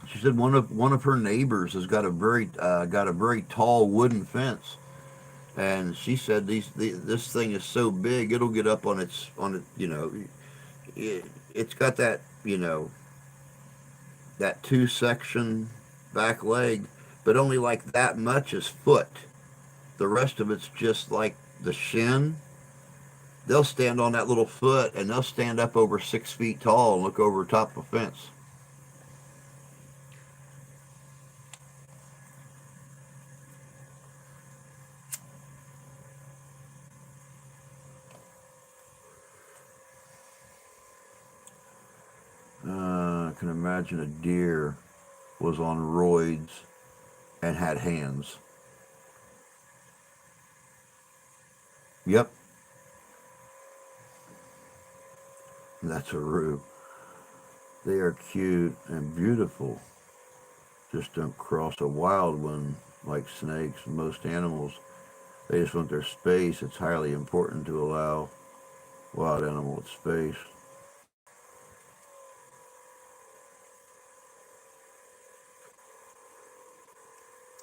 She said one of her neighbors has got a very tall wooden fence, and she said this thing is so big it'll get up it's got that two section back leg, but only like that much is foot. The rest of it's just like the shin. They'll stand on that little foot and they'll stand up over 6 feet tall and look over top of a fence. I can imagine a deer was on roids and had hands. Yep, that's a roo. They are cute and beautiful. Just don't cross a wild one like snakes and most animals. They just want their space. It's highly important to allow wild animal its space.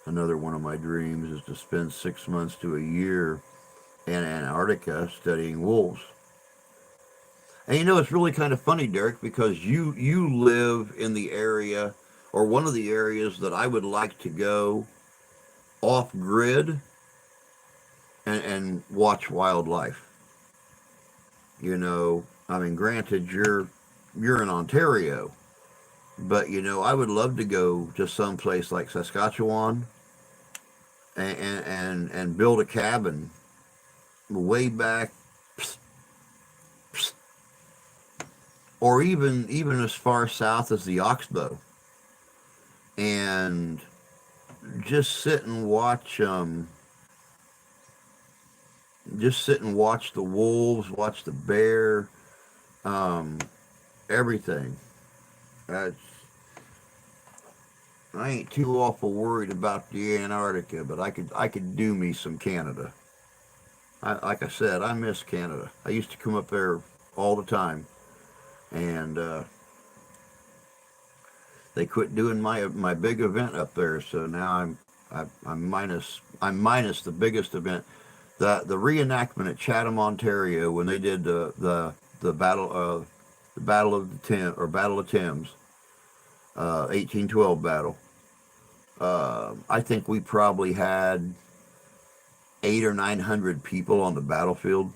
Another one of my dreams is to spend 6 months to a year in Antarctica studying wolves. And it's really kind of funny, Derek, because you live in the area or one of the areas that I would like to go off grid and watch wildlife. You know, I mean, granted, you're in Ontario, but you know, I would love to go to some place like Saskatchewan and build a cabin way back, or even as far south as the Oxbow, and just sit and watch just sit and watch the wolves, watch the bear, um, everything. That's I ain't too awful worried about the Antarctica, but I could do me some Canada. Like I said, I miss Canada. I used to come up there all the time, and they quit doing my big event up there. So now I'm minus the biggest event. The reenactment at Chatham, Ontario, when they did the battle of the Battle of Thames, 1812 battle. I think we probably had 800 or 900 people on the battlefield.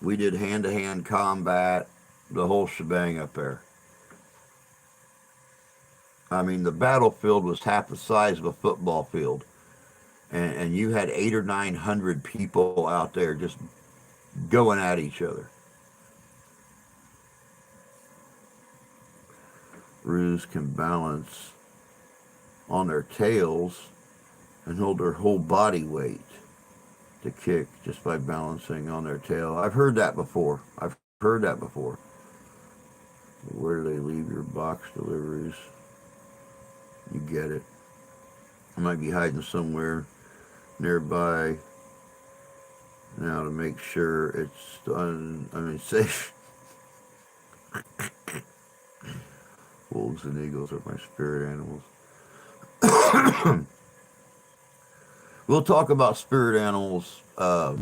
We did hand-to-hand combat, the whole shebang up there. I mean, the battlefield was half the size of a football field, and you had 800 or 900 people out there just going at each other. Roos can balance on their tails and hold their whole body weight to kick just by balancing on their tail. I've heard that before. Where do they leave your box deliveries? You get it. I might be hiding somewhere nearby now to make sure it's safe. Wolves and eagles are my spirit animals. We'll talk about spirit animals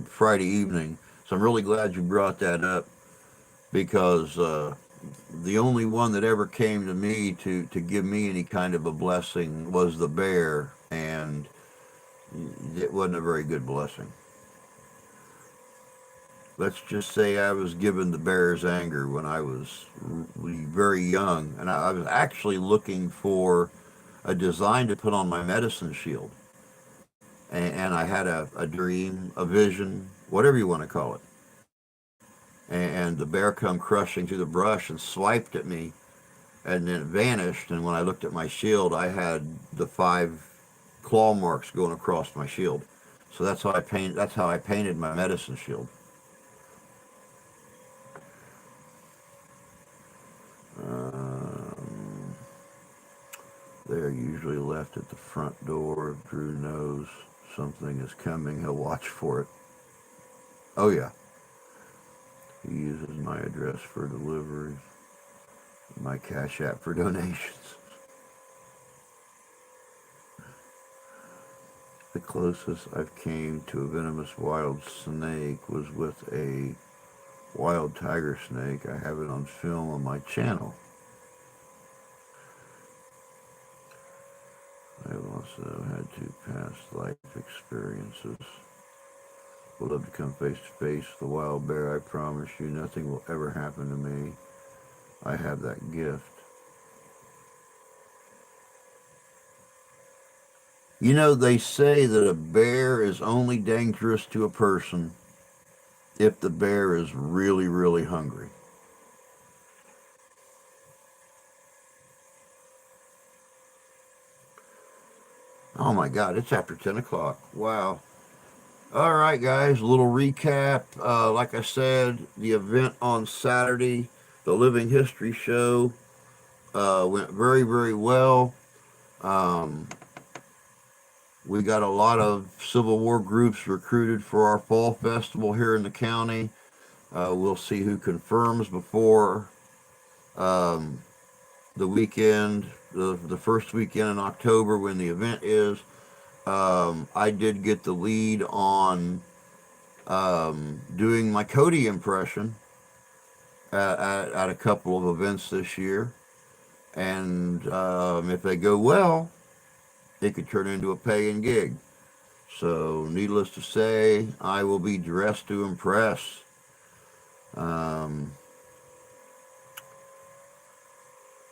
Friday evening. So I'm really glad you brought that up, because the only one that ever came to me to give me any kind of a blessing was the bear, and it wasn't a very good blessing. Let's just say I was given the bear's anger when I was very young, and I was actually looking for a design to put on my medicine shield. And I had a dream, a vision, whatever you want to call it. And the bear come crushing through the brush and swiped at me, and then it vanished. And when I looked at my shield, I had the 5 claw marks going across my shield. So that's how I painted my medicine shield. They're usually left at the front door. If Drew knows something is coming, he'll watch for it. Oh yeah. He uses my address for deliveries, my Cash App for donations. The closest I've came to a venomous wild snake was with a wild tiger snake. I have it on film on my channel. I've also had 2 past life experiences. Would love to come face to face with the wild bear. I promise you nothing will ever happen to me. I have that gift. You know, they say that a bear is only dangerous to a person if the bear is really, really hungry. Oh my God, it's after 10 o'clock. Wow. All right, guys, a little recap. Like I said, the event on Saturday, the Living History Show, went very, very well. We got a lot of Civil War groups recruited for our fall festival here in the county. We'll see who confirms before the weekend, the first weekend in October when the event is. I did get the lead on doing my Cody impression at a couple of events this year. And if they go well, it could turn into a paying gig. So, needless to say, I will be dressed to impress. Um,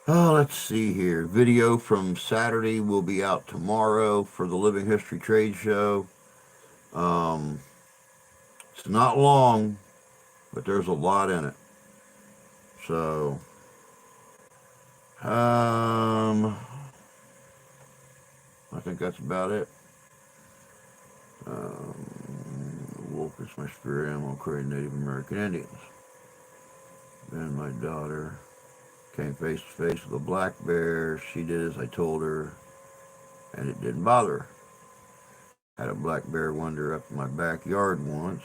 let's see here. Video from Saturday will be out tomorrow for the Living History Trade Show. Um, it's not long, but there's a lot in it. So, I think that's about it. Wolf is my spirit animal, created Native American Indians. Then my daughter came face to face with a black bear. She did as I told her, and it didn't bother her. Had a black bear wander up in my backyard once,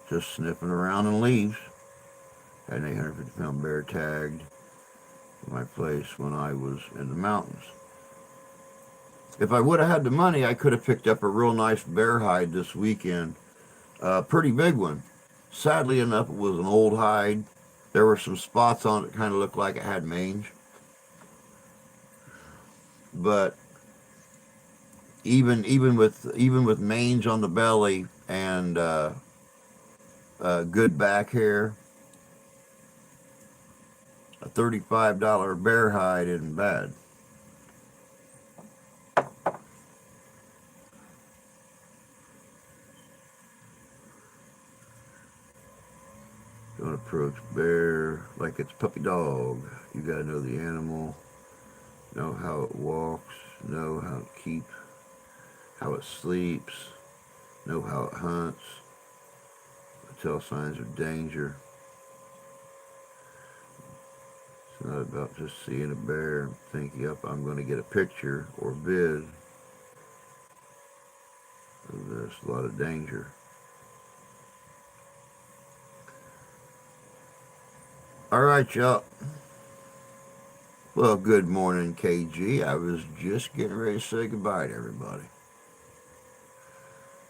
just sniffing around in leaves. Had an 850-pound bear tagged in my place when I was in the mountains. If I would have had the money, I could have picked up a real nice bear hide this weekend. A pretty big one. Sadly enough, it was an old hide. There were some spots on it that kind of looked like it had mange. But even with mange on the belly and good back hair, a $35 bear hide isn't bad. Don't approach bear like it's puppy dog. You gotta know the animal, know how it walks, know how it keeps, how it sleeps, know how it hunts, tell signs of danger. It's not about just seeing a bear and thinking, yep, I'm going to get a picture or vid. There's a lot of danger. All right, y'all. Well, good morning, KG. I was just getting ready to say goodbye to everybody.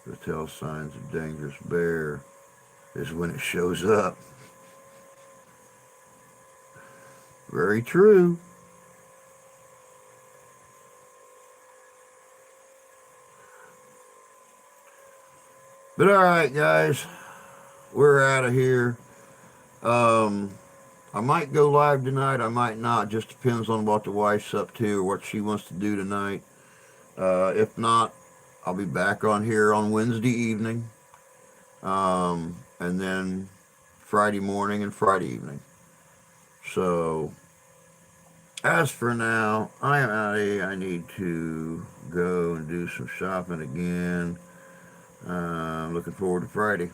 The tell signs of dangerous bear is when it shows up. Very true. But all right, guys, we're out of here. I might go live tonight. I might not. Just depends on what the wife's up to or what she wants to do tonight. If not, I'll be back on here on Wednesday evening. And then Friday morning and Friday evening. So, as for now, I am out of here. I need to go and do some shopping again. I'm looking forward to Friday.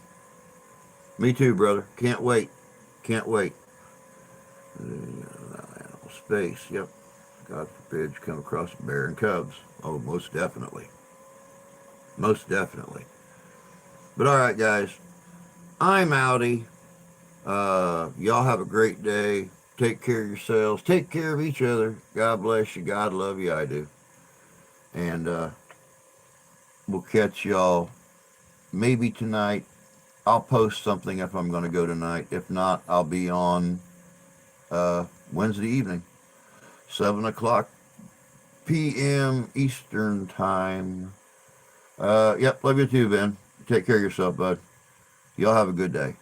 Me too, brother. Can't wait. Can't wait. Space, yep. God forbid you come across a bear and cubs. Oh, most definitely. Most definitely. But all right, guys. I'm outie. Y'all have a great day. Take care of yourselves. Take care of each other. God bless you. God love you. I do. And we'll catch y'all maybe tonight. I'll post something if I'm going to go tonight. If not, I'll be on Wednesday evening, 7 o'clock p.m. Eastern Time. Yep, love you too, Ben. Take care of yourself, bud. Y'all have a good day.